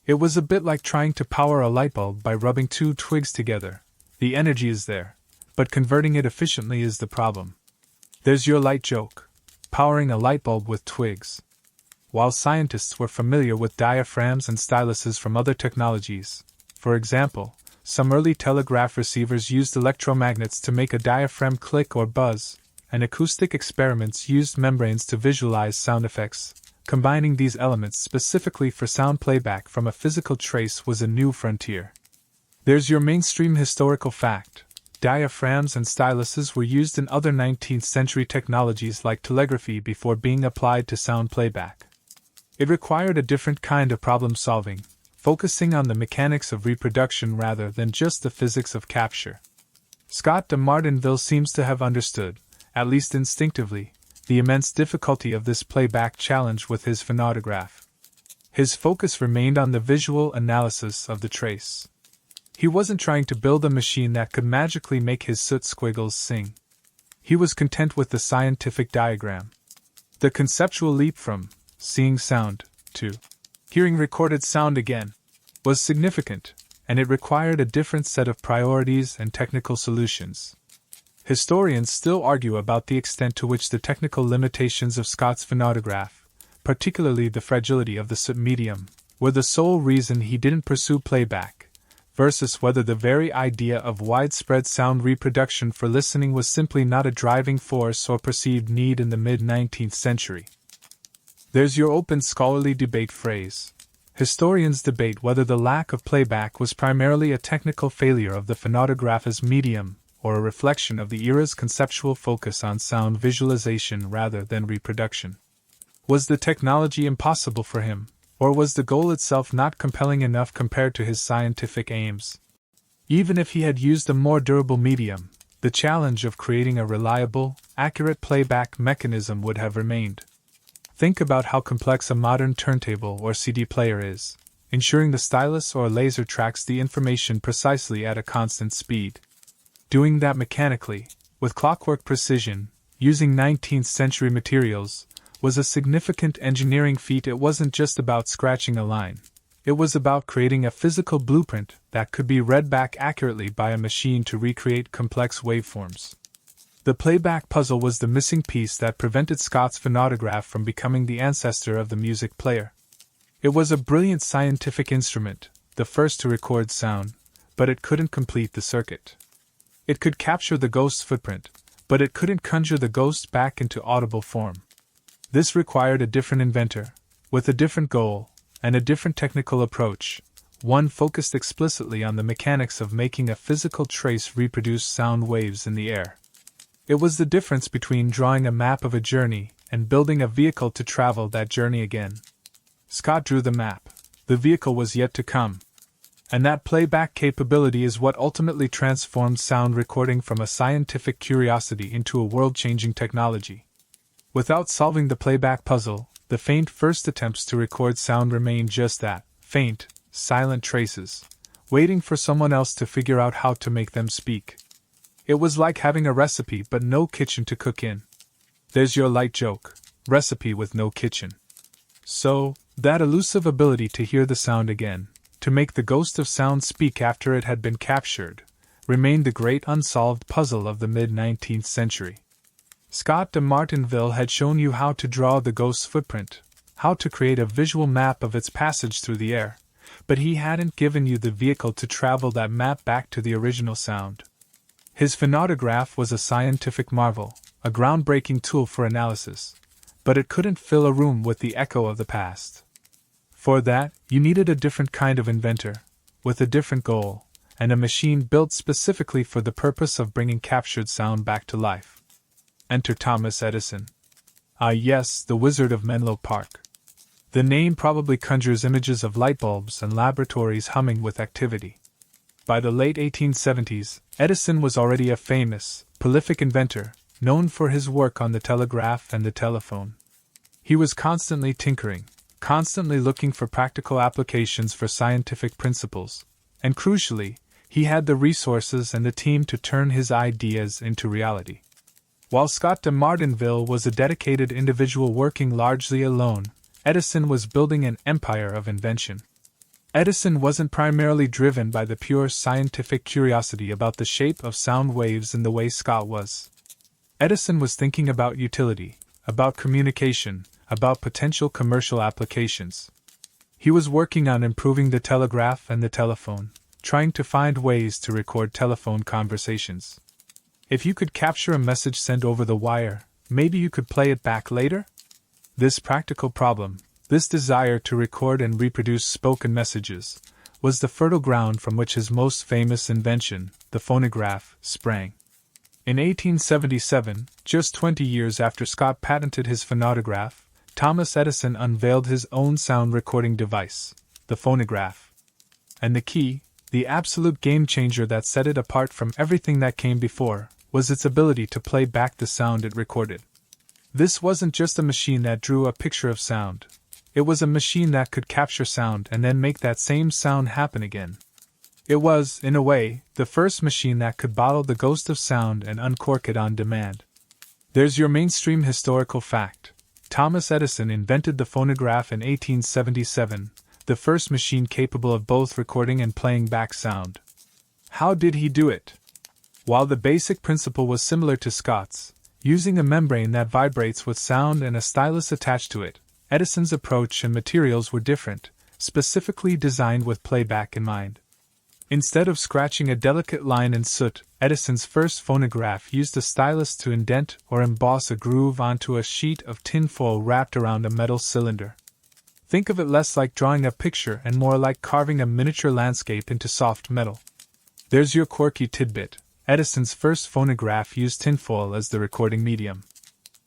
It was a bit like trying to power a light bulb by rubbing two twigs together. The energy is there, but converting it efficiently is the problem. There's your light joke: powering a light bulb with twigs. While scientists were familiar with diaphragms and styluses from other technologies, for example, some early telegraph receivers used electromagnets to make a diaphragm click or buzz, and acoustic experiments used membranes to visualize sound effects. Combining these elements specifically for sound playback from a physical trace was a new frontier. There's your mainstream historical fact: diaphragms and styluses were used in other 19th century technologies like telegraphy before being applied to sound playback. It required a different kind of problem solving, focusing on the mechanics of reproduction rather than just the physics of capture. Scott de Martinville seems to have understood, at least instinctively, the immense difficulty of this playback challenge with his phonautograph. His focus remained on the visual analysis of the trace. He wasn't trying to build a machine that could magically make his soot squiggles sing. He was content with the scientific diagram. The conceptual leap from seeing sound to hearing recorded sound again was significant, and it required a different set of priorities and technical solutions. Historians still argue about the extent to which the technical limitations of Scott's phonautograph, particularly the fragility of the soot medium, were the sole reason he didn't pursue playback, versus whether the very idea of widespread sound reproduction for listening was simply not a driving force or perceived need in the mid-19th century. There's your open scholarly debate phrase. Historians debate whether the lack of playback was primarily a technical failure of the phonautograph as medium, or a reflection of the era's conceptual focus on sound visualization rather than reproduction. Was the technology impossible for him, or was the goal itself not compelling enough compared to his scientific aims? Even if he had used a more durable medium, the challenge of creating a reliable, accurate playback mechanism would have remained. Think about how complex a modern turntable or CD player is, ensuring the stylus or laser tracks the information precisely at a constant speed. Doing that mechanically, with clockwork precision, using 19th century materials, was a significant engineering feat. It wasn't just about scratching a line. It was about creating a physical blueprint that could be read back accurately by a machine to recreate complex waveforms. The playback puzzle was the missing piece that prevented Scott's phonautograph from becoming the ancestor of the music player. It was a brilliant scientific instrument, the first to record sound, but it couldn't complete the circuit. It could capture the ghost's footprint, but it couldn't conjure the ghost back into audible form. This required a different inventor, with a different goal, and a different technical approach, one focused explicitly on the mechanics of making a physical trace reproduce sound waves in the air. It was the difference between drawing a map of a journey and building a vehicle to travel that journey again. Scott drew the map. The vehicle was yet to come. And that playback capability is what ultimately transformed sound recording from a scientific curiosity into a world-changing technology. Without solving the playback puzzle, the faint first attempts to record sound remained just that, faint, silent traces, waiting for someone else to figure out how to make them speak. It was like having a recipe but no kitchen to cook in. There's your light joke, recipe with no kitchen. So, that elusive ability to hear the sound again, to make the ghost of sound speak after it had been captured, remained the great unsolved puzzle of the mid-19th century. Scott de Martinville had shown you how to draw the ghost's footprint, how to create a visual map of its passage through the air, but he hadn't given you the vehicle to travel that map back to the original sound. His phonautograph was a scientific marvel, a groundbreaking tool for analysis, but it couldn't fill a room with the echo of the past. For that, you needed a different kind of inventor, with a different goal, and a machine built specifically for the purpose of bringing captured sound back to life. Enter Thomas Edison. Ah yes, the Wizard of Menlo Park. The name probably conjures images of light bulbs and laboratories humming with activity. By the late 1870s, Edison was already a famous, prolific inventor, known for his work on the telegraph and the telephone. He was constantly tinkering, constantly looking for practical applications for scientific principles, and crucially, he had the resources and the team to turn his ideas into reality. While Scott de Martinville was a dedicated individual working largely alone, Edison was building an empire of invention. Edison wasn't primarily driven by the pure scientific curiosity about the shape of sound waves in the way Scott was. Edison was thinking about utility, about communication, about potential commercial applications. He was working on improving the telegraph and the telephone, trying to find ways to record telephone conversations. If you could capture a message sent over the wire, maybe you could play it back later? This practical problem, this desire to record and reproduce spoken messages, was the fertile ground from which his most famous invention, the phonograph, sprang. In 1877, just 20 years after Scott patented his phonautograph, Thomas Edison unveiled his own sound recording device, the phonograph. And the key, the absolute game-changer that set it apart from everything that came before, was its ability to play back the sound it recorded. This wasn't just a machine that drew a picture of sound. It was a machine that could capture sound and then make that same sound happen again. It was, in a way, the first machine that could bottle the ghost of sound and uncork it on demand. There's your mainstream historical fact. Thomas Edison invented the phonograph in 1877, the first machine capable of both recording and playing back sound. How did he do it? While the basic principle was similar to Scott's, using a membrane that vibrates with sound and a stylus attached to it, Edison's approach and materials were different, specifically designed with playback in mind. Instead of scratching a delicate line in soot, Edison's first phonograph used a stylus to indent or emboss a groove onto a sheet of tinfoil wrapped around a metal cylinder. Think of it less like drawing a picture and more like carving a miniature landscape into soft metal. There's your quirky tidbit. Edison's first phonograph used tinfoil as the recording medium.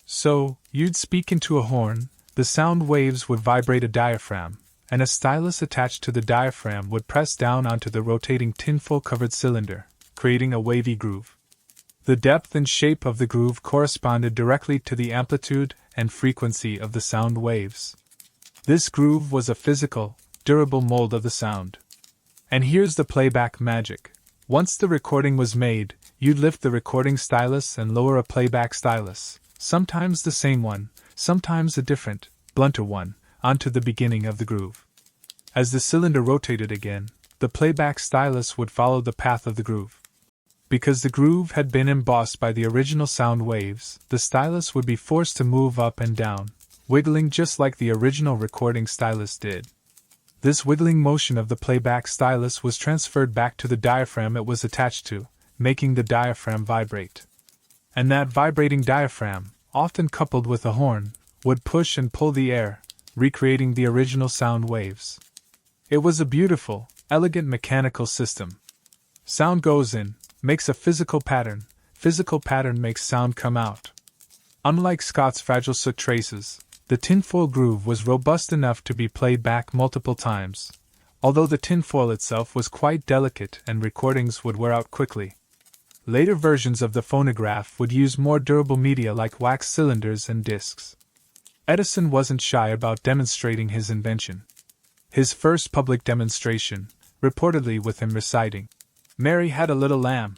So, you'd speak into a horn, the sound waves would vibrate a diaphragm, and a stylus attached to the diaphragm would press down onto the rotating tinfoil-covered cylinder, creating a wavy groove. The depth and shape of the groove corresponded directly to the amplitude and frequency of the sound waves. This groove was a physical, durable mold of the sound. And here's the playback magic. Once the recording was made, you'd lift the recording stylus and lower a playback stylus, sometimes the same one, sometimes a different, blunter one, onto the beginning of the groove. As the cylinder rotated again, the playback stylus would follow the path of the groove. Because the groove had been embossed by the original sound waves, the stylus would be forced to move up and down, wiggling just like the original recording stylus did. This wiggling motion of the playback stylus was transferred back to the diaphragm it was attached to, making the diaphragm vibrate. And that vibrating diaphragm, often coupled with a horn, would push and pull the air, recreating the original sound waves. It was a beautiful, elegant mechanical system. Sound goes in, makes a physical pattern makes sound come out. Unlike Scott's fragile soot traces, the tinfoil groove was robust enough to be played back multiple times, although the tinfoil itself was quite delicate and recordings would wear out quickly. Later versions of the phonograph would use more durable media like wax cylinders and discs. Edison wasn't shy about demonstrating his invention. His first public demonstration, reportedly with him reciting, "Mary had a little lamb,"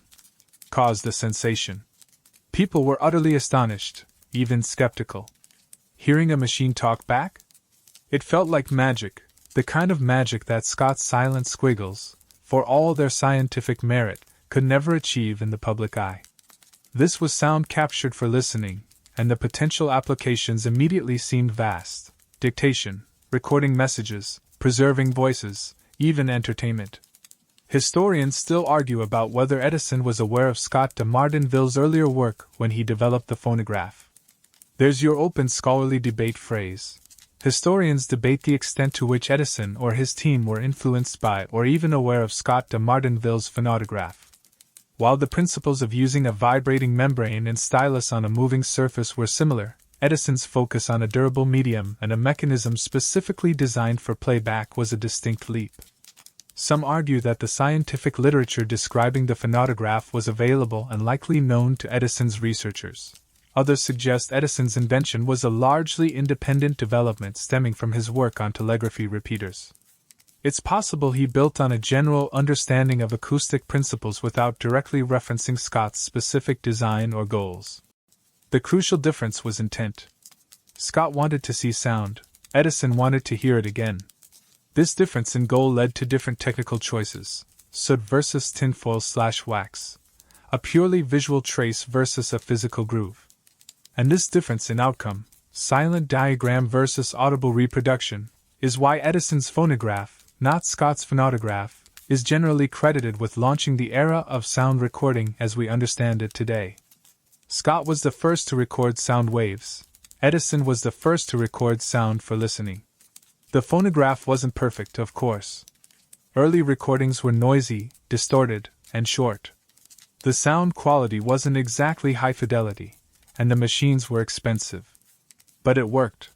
caused a sensation. People were utterly astonished, even skeptical. Hearing a machine talk back? It felt like magic, the kind of magic that Scott's silent squiggles, for all their scientific merit, could never achieve in the public eye. This was sound captured for listening, and the potential applications immediately seemed vast: dictation, recording messages, preserving voices, even entertainment. Historians still argue about whether Edison was aware of Scott de Martinville's earlier work when he developed the phonograph. There's your open scholarly debate phrase. Historians debate the extent to which Edison or his team were influenced by or even aware of Scott de Martinville's phonautograph. While the principles of using a vibrating membrane and stylus on a moving surface were similar, Edison's focus on a durable medium and a mechanism specifically designed for playback was a distinct leap. Some argue that the scientific literature describing the phonautograph was available and likely known to Edison's researchers. Others suggest Edison's invention was a largely independent development stemming from his work on telegraphy repeaters. It's possible he built on a general understanding of acoustic principles without directly referencing Scott's specific design or goals. The crucial difference was intent. Scott wanted to see sound, Edison wanted to hear it again. This difference in goal led to different technical choices: soot versus tinfoil/wax, a purely visual trace versus a physical groove. And this difference in outcome, silent diagram versus audible reproduction, is why Edison's phonograph, not Scott's phonautograph, is generally credited with launching the era of sound recording as we understand it today. Scott was the first to record sound waves. Edison was the first to record sound for listening. The phonograph wasn't perfect, of course. Early recordings were noisy, distorted, and short. The sound quality wasn't exactly high fidelity, and the machines were expensive. But it worked.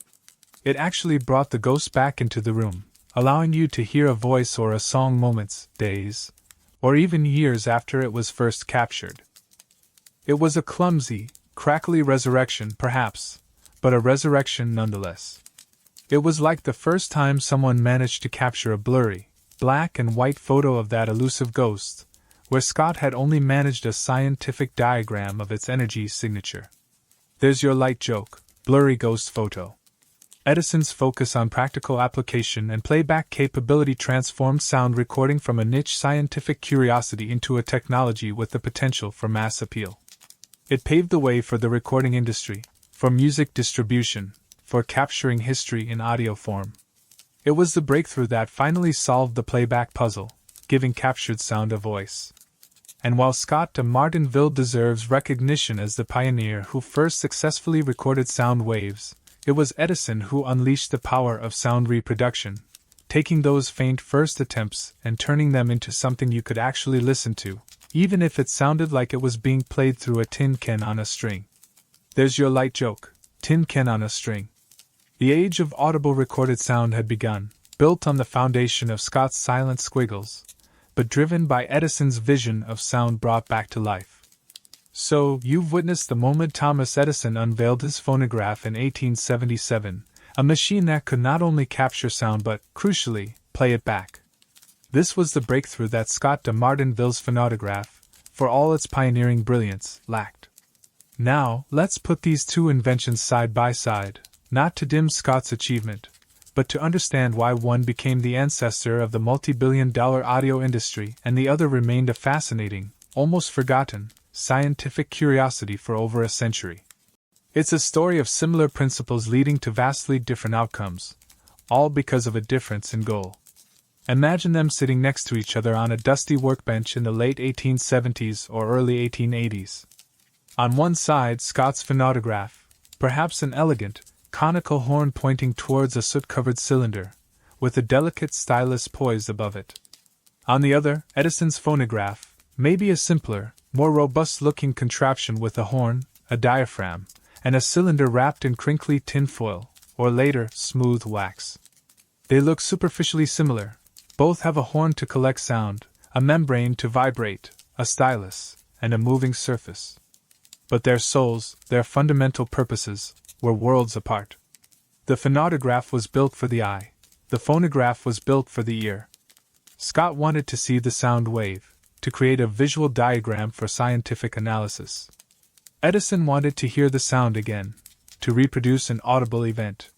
It actually brought the ghost back into the room, allowing you to hear a voice or a song moments, days, or even years after it was first captured. It was a clumsy, crackly resurrection, perhaps, but a resurrection nonetheless. It was like the first time someone managed to capture a blurry, black and white photo of that elusive ghost, where Scott had only managed a scientific diagram of its energy signature. There's your light joke: blurry ghost photo. Edison's focus on practical application and playback capability transformed sound recording from a niche scientific curiosity into a technology with the potential for mass appeal. It paved the way for the recording industry, for music distribution, for capturing history in audio form. It was the breakthrough that finally solved the playback puzzle, giving captured sound a voice. And while Scott de Martinville deserves recognition as the pioneer who first successfully recorded sound waves, it was Edison who unleashed the power of sound reproduction, taking those faint first attempts and turning them into something you could actually listen to, even if it sounded like it was being played through a tin can on a string. There's your light joke: tin can on a string. The age of audible recorded sound had begun, built on the foundation of Scott's silent squiggles, but driven by Edison's vision of sound brought back to life. So, you've witnessed the moment Thomas Edison unveiled his phonograph in 1877, a machine that could not only capture sound but, crucially, play it back. This was the breakthrough that Scott de Martinville's phonautograph, for all its pioneering brilliance, lacked. Now, let's put these two inventions side by side, not to dim Scott's achievement, but to understand why one became the ancestor of the multi-billion-dollar audio industry and the other remained a fascinating, almost forgotten, scientific curiosity for over a century. It's a story of similar principles leading to vastly different outcomes, all because of a difference in goal. Imagine them sitting next to each other on a dusty workbench in the late 1870s or early 1880s. On one side, Scott's phonautograph, perhaps an elegant, conical horn pointing towards a soot-covered cylinder, with a delicate stylus poised above it. On the other, Edison's phonograph, maybe a simpler, more robust-looking contraption with a horn, a diaphragm, and a cylinder wrapped in crinkly tin foil, or later, smooth wax. They look superficially similar, Both have a horn to collect sound, a membrane to vibrate, a stylus, and a moving surface. But their souls, their fundamental purposes, were worlds apart. The phonautograph was built for the eye. The phonograph was built for the ear. Scott wanted to see the sound wave, to create a visual diagram for scientific analysis. Edison wanted to hear the sound again, to reproduce an audible event.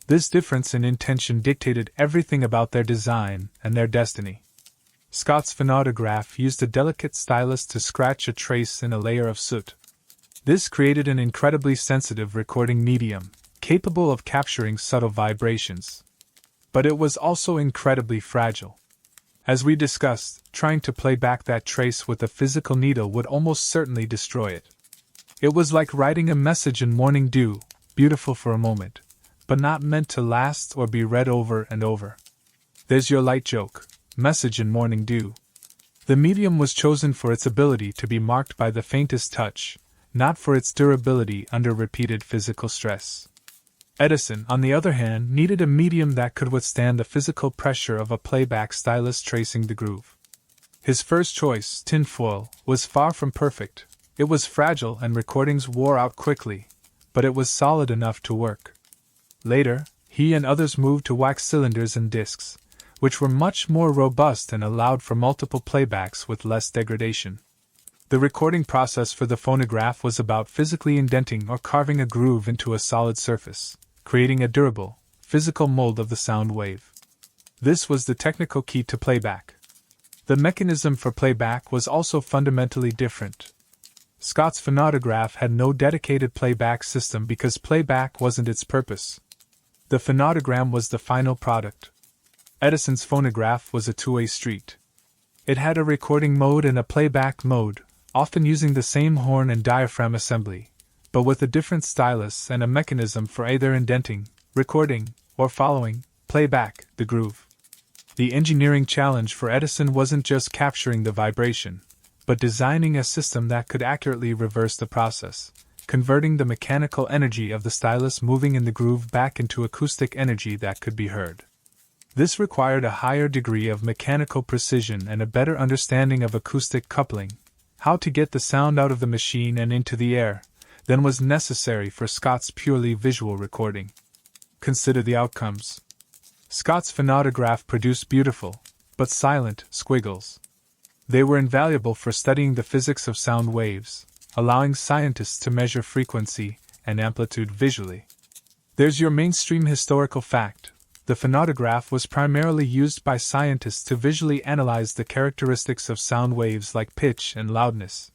This difference in intention dictated everything about their design and their destiny. Scott's phonautograph used a delicate stylus to scratch a trace in a layer of soot. This created an incredibly sensitive recording medium, capable of capturing subtle vibrations. But it was also incredibly fragile. As we discussed, trying to play back that trace with a physical needle would almost certainly destroy it. It was like writing a message in morning dew, beautiful for a moment, but not meant to last or be read over and over. There's your light joke, message in morning dew. The medium was chosen for its ability to be marked by the faintest touch, not for its durability under repeated physical stress. Edison, on the other hand, needed a medium that could withstand the physical pressure of a playback stylus tracing the groove. His first choice, tinfoil, was far from perfect. It was fragile and recordings wore out quickly, but it was solid enough to work. Later, he and others moved to wax cylinders and discs, which were much more robust and allowed for multiple playbacks with less degradation. The recording process for the phonograph was about physically indenting or carving a groove into a solid surface, creating a durable, physical mold of the sound wave. This was the technical key to playback. The mechanism for playback was also fundamentally different. Scott's phonautograph had no dedicated playback system because playback wasn't its purpose. The phonotogram was the final product. Edison's phonograph was a two-way street. It had a recording mode and a playback mode, often using the same horn and diaphragm assembly, but with a different stylus and a mechanism for either indenting, recording, or following, playback, the groove. The engineering challenge for Edison wasn't just capturing the vibration, but designing a system that could accurately reverse the process, converting the mechanical energy of the stylus moving in the groove back into acoustic energy that could be heard. This required a higher degree of mechanical precision and a better understanding of acoustic coupling, how to get the sound out of the machine and into the air, than was necessary for Scott's purely visual recording. Consider the outcomes. Scott's phonautograph produced beautiful, but silent, squiggles. They were invaluable for studying the physics of sound waves, allowing scientists to measure frequency and amplitude visually. There's your mainstream historical fact. The phonautograph was primarily used by scientists to visually analyze the characteristics of sound waves like pitch and loudness.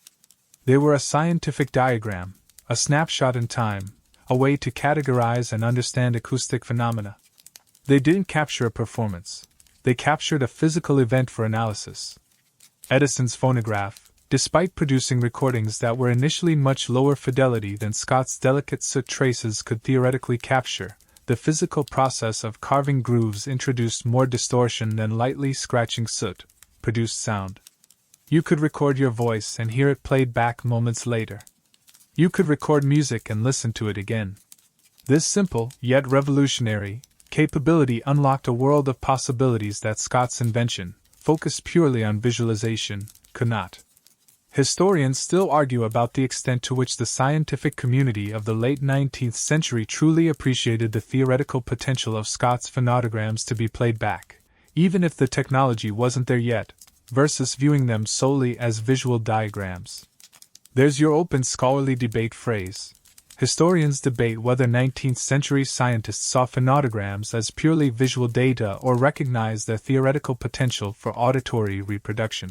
They were a scientific diagram, a snapshot in time, a way to categorize and understand acoustic phenomena. They didn't capture a performance. They captured a physical event for analysis. Edison's phonograph, despite producing recordings that were initially much lower fidelity than Scott's delicate soot traces could theoretically capture, the physical process of carving grooves introduced more distortion than lightly scratching soot produced sound. You could record your voice and hear it played back moments later. You could record music and listen to it again. This simple, yet revolutionary, capability unlocked a world of possibilities that Scott's invention, focused purely on visualization, could not. Historians still argue about the extent to which the scientific community of the late 19th century truly appreciated the theoretical potential of Scott's phonautograms to be played back, even if the technology wasn't there yet, versus viewing them solely as visual diagrams. There's your open scholarly debate phrase. Historians debate whether 19th century scientists saw phonautograms as purely visual data or recognized their theoretical potential for auditory reproduction.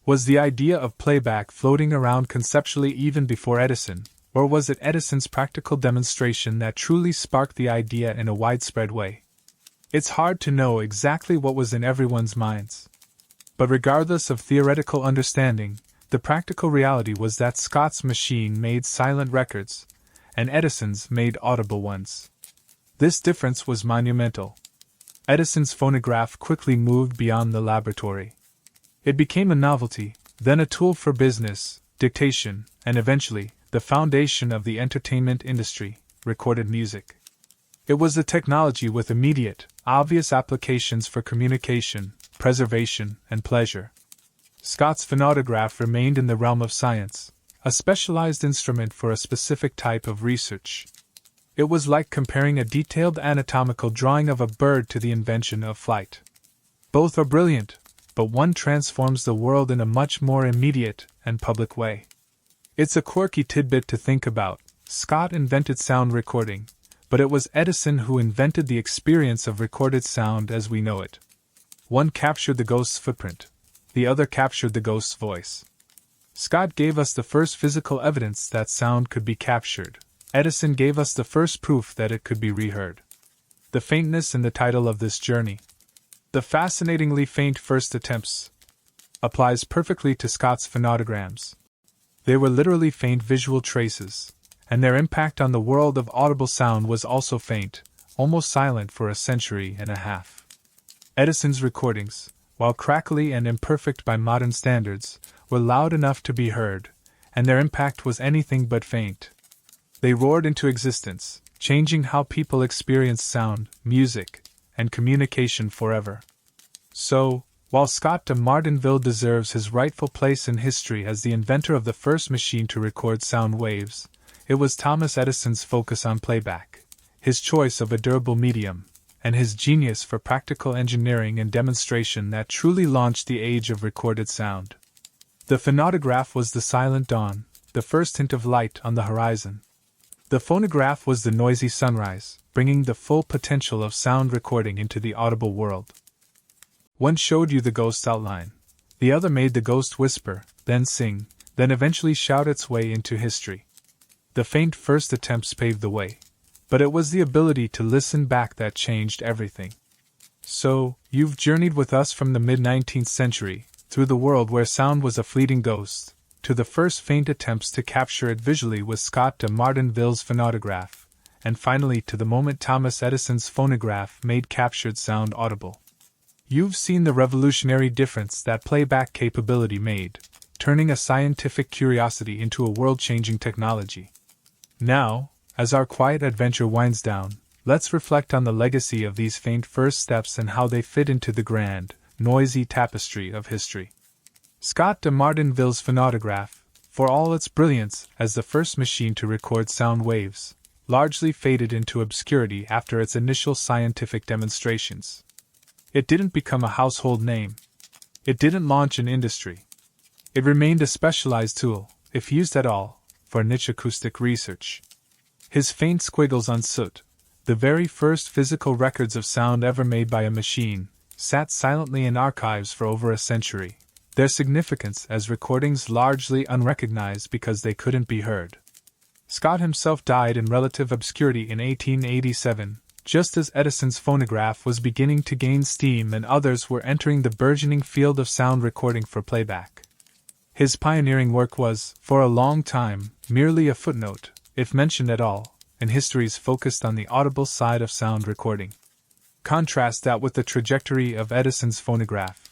Was the idea of playback floating around conceptually even before Edison, or was it Edison's practical demonstration that truly sparked the idea in a widespread way? It's hard to know exactly what was in everyone's minds. But regardless of theoretical understanding, the practical reality was that Scott's machine made silent records, and Edison's made audible ones. This difference was monumental. Edison's phonograph quickly moved beyond the laboratory. It became a novelty, then a tool for business, dictation, and eventually, the foundation of the entertainment industry, recorded music. It was a technology with immediate, obvious applications for communication, preservation, and pleasure. Scott's phonautograph remained in the realm of science, a specialized instrument for a specific type of research. It was like comparing a detailed anatomical drawing of a bird to the invention of flight. Both are brilliant, but one transforms the world in a much more immediate and public way. It's a quirky tidbit to think about. Scott invented sound recording, but it was Edison who invented the experience of recorded sound as we know it. One captured the ghost's footprint, the other captured the ghost's voice. Scott gave us the first physical evidence that sound could be captured. Edison gave us the first proof that it could be reheard. The faintness in the title of this journey, the fascinatingly faint first attempts, applies perfectly to Scott's phonautograms. They were literally faint visual traces, and their impact on the world of audible sound was also faint, almost silent for a century and a half. Edison's recordings, while crackly and imperfect by modern standards, were loud enough to be heard, and their impact was anything but faint. They roared into existence, changing how people experienced sound, music, and communication forever. So, while Scott de Martinville deserves his rightful place in history as the inventor of the first machine to record sound waves, it was Thomas Edison's focus on playback, his choice of a durable medium, and his genius for practical engineering and demonstration that truly launched the age of recorded sound. The phonautograph was the silent dawn, the first hint of light on the horizon. The phonograph was the noisy sunrise, bringing the full potential of sound recording into the audible world. One showed you the ghost's outline, the other made the ghost whisper, then sing, then eventually shout its way into history. The faint first attempts paved the way, but it was the ability to listen back that changed everything. So, you've journeyed with us from the mid-19th century, through the world where sound was a fleeting ghost, to the first faint attempts to capture it visually with Scott de Martinville's phonautograph, and finally to the moment Thomas Edison's phonograph made captured sound audible. You've seen the revolutionary difference that playback capability made, turning a scientific curiosity into a world-changing technology. Now, as our quiet adventure winds down, let's reflect on the legacy of these faint first steps and how they fit into the grand, noisy tapestry of history. Scott de Martinville's phonautograph, for all its brilliance as the first machine to record sound waves, largely faded into obscurity after its initial scientific demonstrations. It didn't become a household name. It didn't launch an industry. It remained a specialized tool, if used at all, for niche acoustic research. His faint squiggles on soot, the very first physical records of sound ever made by a machine, sat silently in archives for over a century, their significance as recordings largely unrecognized because they couldn't be heard. Scott himself died in relative obscurity in 1887, just as Edison's phonograph was beginning to gain steam and others were entering the burgeoning field of sound recording for playback. His pioneering work was, for a long time, merely a footnote, if mentioned at all, in histories focused on the audible side of sound recording. Contrast that with the trajectory of Edison's phonograph.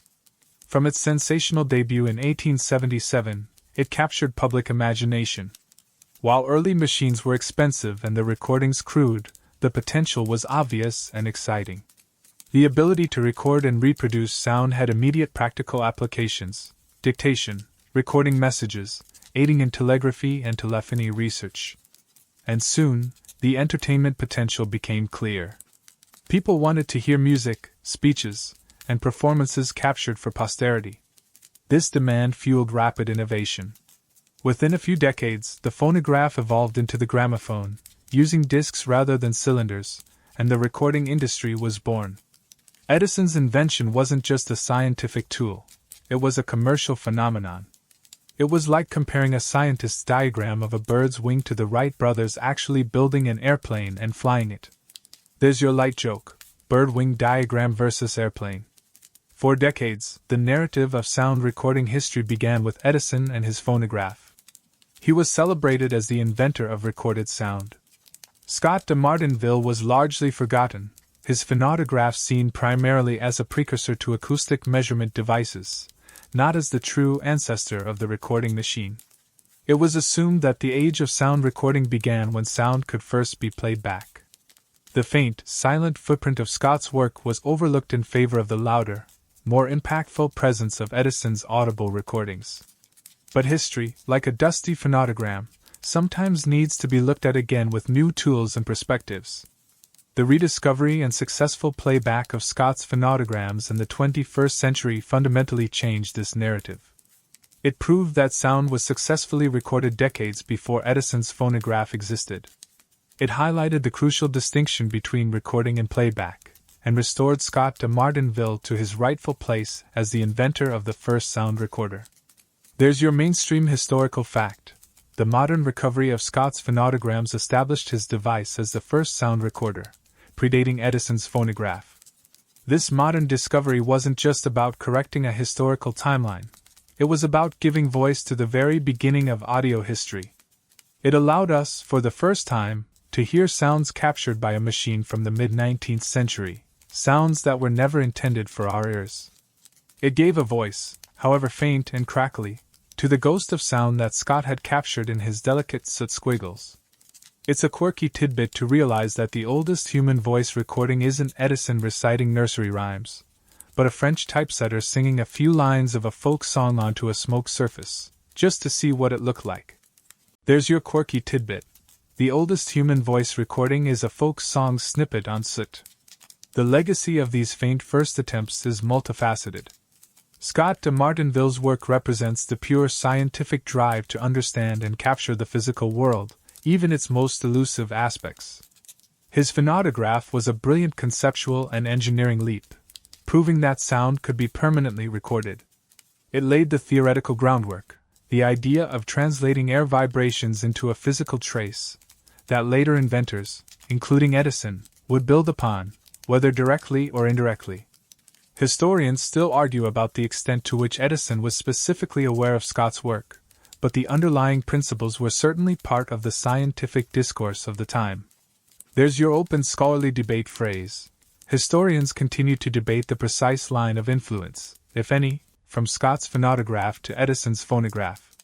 From its sensational debut in 1877, it captured public imagination. While early machines were expensive and the recordings crude, the potential was obvious and exciting. The ability to record and reproduce sound had immediate practical applications: dictation, recording messages, aiding in telegraphy and telephony research. And soon, the entertainment potential became clear. People wanted to hear music, speeches, and performances captured for posterity. This demand fueled rapid innovation. Within a few decades, the phonograph evolved into the gramophone, using discs rather than cylinders, and the recording industry was born. Edison's invention wasn't just a scientific tool, it was a commercial phenomenon. It was like comparing a scientist's diagram of a bird's wing to the Wright brothers actually building an airplane and flying it. There's your light joke: bird wing diagram versus airplane. For decades, the narrative of sound recording history began with Edison and his phonograph. He was celebrated as the inventor of recorded sound. Scott de Martinville was largely forgotten, his phonautograph seen primarily as a precursor to acoustic measurement devices, not as the true ancestor of the recording machine. It was assumed that the age of sound recording began when sound could first be played back. The faint, silent footprint of Scott's work was overlooked in favor of the louder, more impactful presence of Edison's audible recordings. But history, like a dusty phonogram, sometimes needs to be looked at again with new tools and perspectives. The rediscovery and successful playback of Scott's phonograms in the 21st century fundamentally changed this narrative. It proved that sound was successfully recorded decades before Edison's phonograph existed. It highlighted the crucial distinction between recording and playback, and restored Scott de Martinville to his rightful place as the inventor of the first sound recorder. There's your mainstream historical fact. The modern recovery of Scott's phonograms established his device as the first sound recorder, predating Edison's phonograph. This modern discovery wasn't just about correcting a historical timeline. It was about giving voice to the very beginning of audio history. It allowed us, for the first time, to hear sounds captured by a machine from the mid-19th century, sounds that were never intended for our ears. It gave a voice, however faint and crackly, to the ghost of sound that Scott had captured in his delicate soot squiggles. It's a quirky tidbit to realize that the oldest human voice recording isn't Edison reciting nursery rhymes, but a French typesetter singing a few lines of a folk song onto a smoke surface, just to see what it looked like. There's your quirky tidbit. The oldest human voice recording is a folk song snippet on soot. The legacy of these faint first attempts is multifaceted. Scott de Martinville's work represents the pure scientific drive to understand and capture the physical world, even its most elusive aspects. His phonograph was a brilliant conceptual and engineering leap, proving that sound could be permanently recorded. It laid the theoretical groundwork, the idea of translating air vibrations into a physical trace, that later inventors, including Edison, would build upon, whether directly or indirectly. Historians still argue about the extent to which Edison was specifically aware of Scott's work, but the underlying principles were certainly part of the scientific discourse of the time. There's your open scholarly debate phrase. Historians continue to debate the precise line of influence, if any, from Scott's phonograph to Edison's phonograph.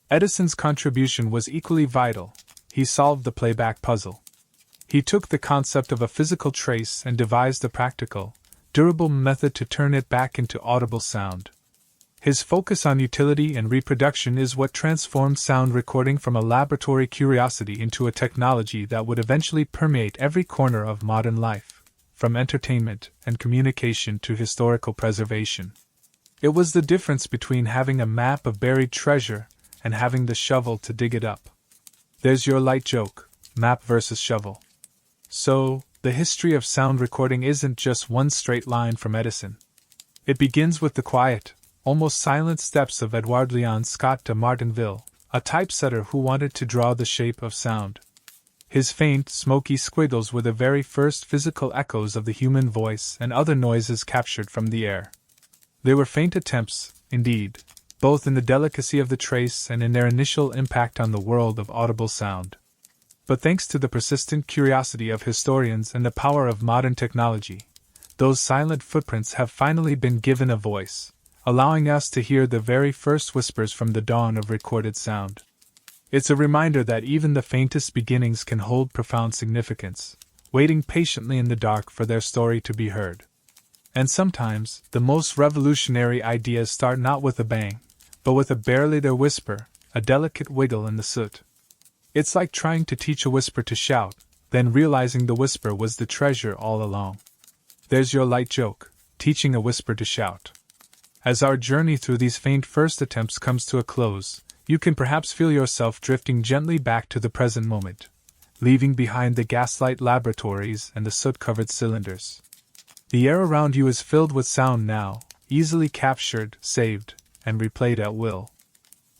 Edison's contribution was equally vital. He solved the playback puzzle. He took the concept of a physical trace and devised a practical, durable method to turn it back into audible sound. His focus on utility and reproduction is what transformed sound recording from a laboratory curiosity into a technology that would eventually permeate every corner of modern life, from entertainment and communication to historical preservation. It was the difference between having a map of buried treasure and having the shovel to dig it up. There's your light joke, map versus shovel. So, the history of sound recording isn't just one straight line from Edison. It begins with the quiet, almost silent steps of Edouard Léon Scott de Martinville, a typesetter who wanted to draw the shape of sound. His faint, smoky squiggles were the very first physical echoes of the human voice and other noises captured from the air. They were faint attempts, indeed, both in the delicacy of the trace and in their initial impact on the world of audible sound. But thanks to the persistent curiosity of historians and the power of modern technology, those silent footprints have finally been given a voice, allowing us to hear the very first whispers from the dawn of recorded sound. It's a reminder that even the faintest beginnings can hold profound significance, waiting patiently in the dark for their story to be heard. And sometimes, the most revolutionary ideas start not with a bang, but with a barely there whisper, a delicate wiggle in the soot. It's like trying to teach a whisper to shout, then realizing the whisper was the treasure all along. There's your light joke, teaching a whisper to shout. As our journey through these faint first attempts comes to a close, you can perhaps feel yourself drifting gently back to the present moment, leaving behind the gaslight laboratories and the soot-covered cylinders. The air around you is filled with sound now, easily captured, saved, and replayed at will.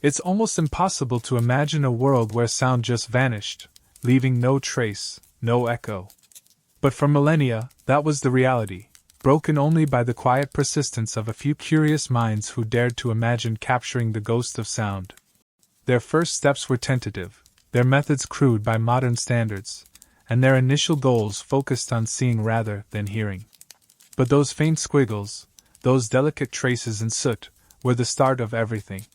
It's almost impossible to imagine a world where sound just vanished, leaving no trace, no echo. But for millennia, that was the reality, broken only by the quiet persistence of a few curious minds who dared to imagine capturing the ghost of sound. Their first steps were tentative, their methods crude by modern standards, and their initial goals focused on seeing rather than hearing. But those faint squiggles, those delicate traces in soot, were the start of everything.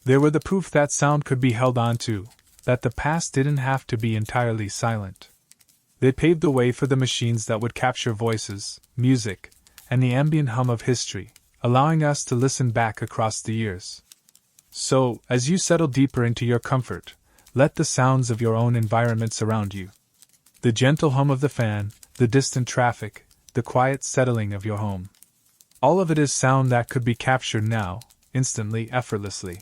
They were the proof that sound could be held on to, that the past didn't have to be entirely silent. They paved the way for the machines that would capture voices, music, and the ambient hum of history, allowing us to listen back across the years. So, as you settle deeper into your comfort, let the sounds of your own environment surround you. The gentle hum of the fan, the distant traffic, the quiet settling of your home. All of it is sound that could be captured now, instantly, effortlessly.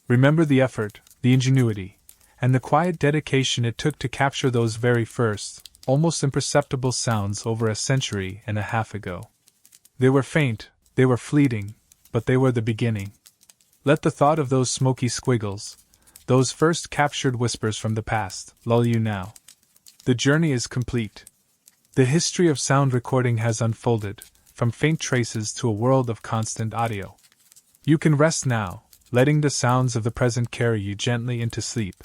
Remember the effort, the ingenuity, and the quiet dedication it took to capture those very first, almost imperceptible sounds over a century and a half ago. They were faint, they were fleeting, but they were the beginning. Let the thought of those smoky squiggles, those first captured whispers from the past, lull you now. The journey is complete. The history of sound recording has unfolded, from faint traces to a world of constant audio. You can rest now, letting the sounds of the present carry you gently into sleep.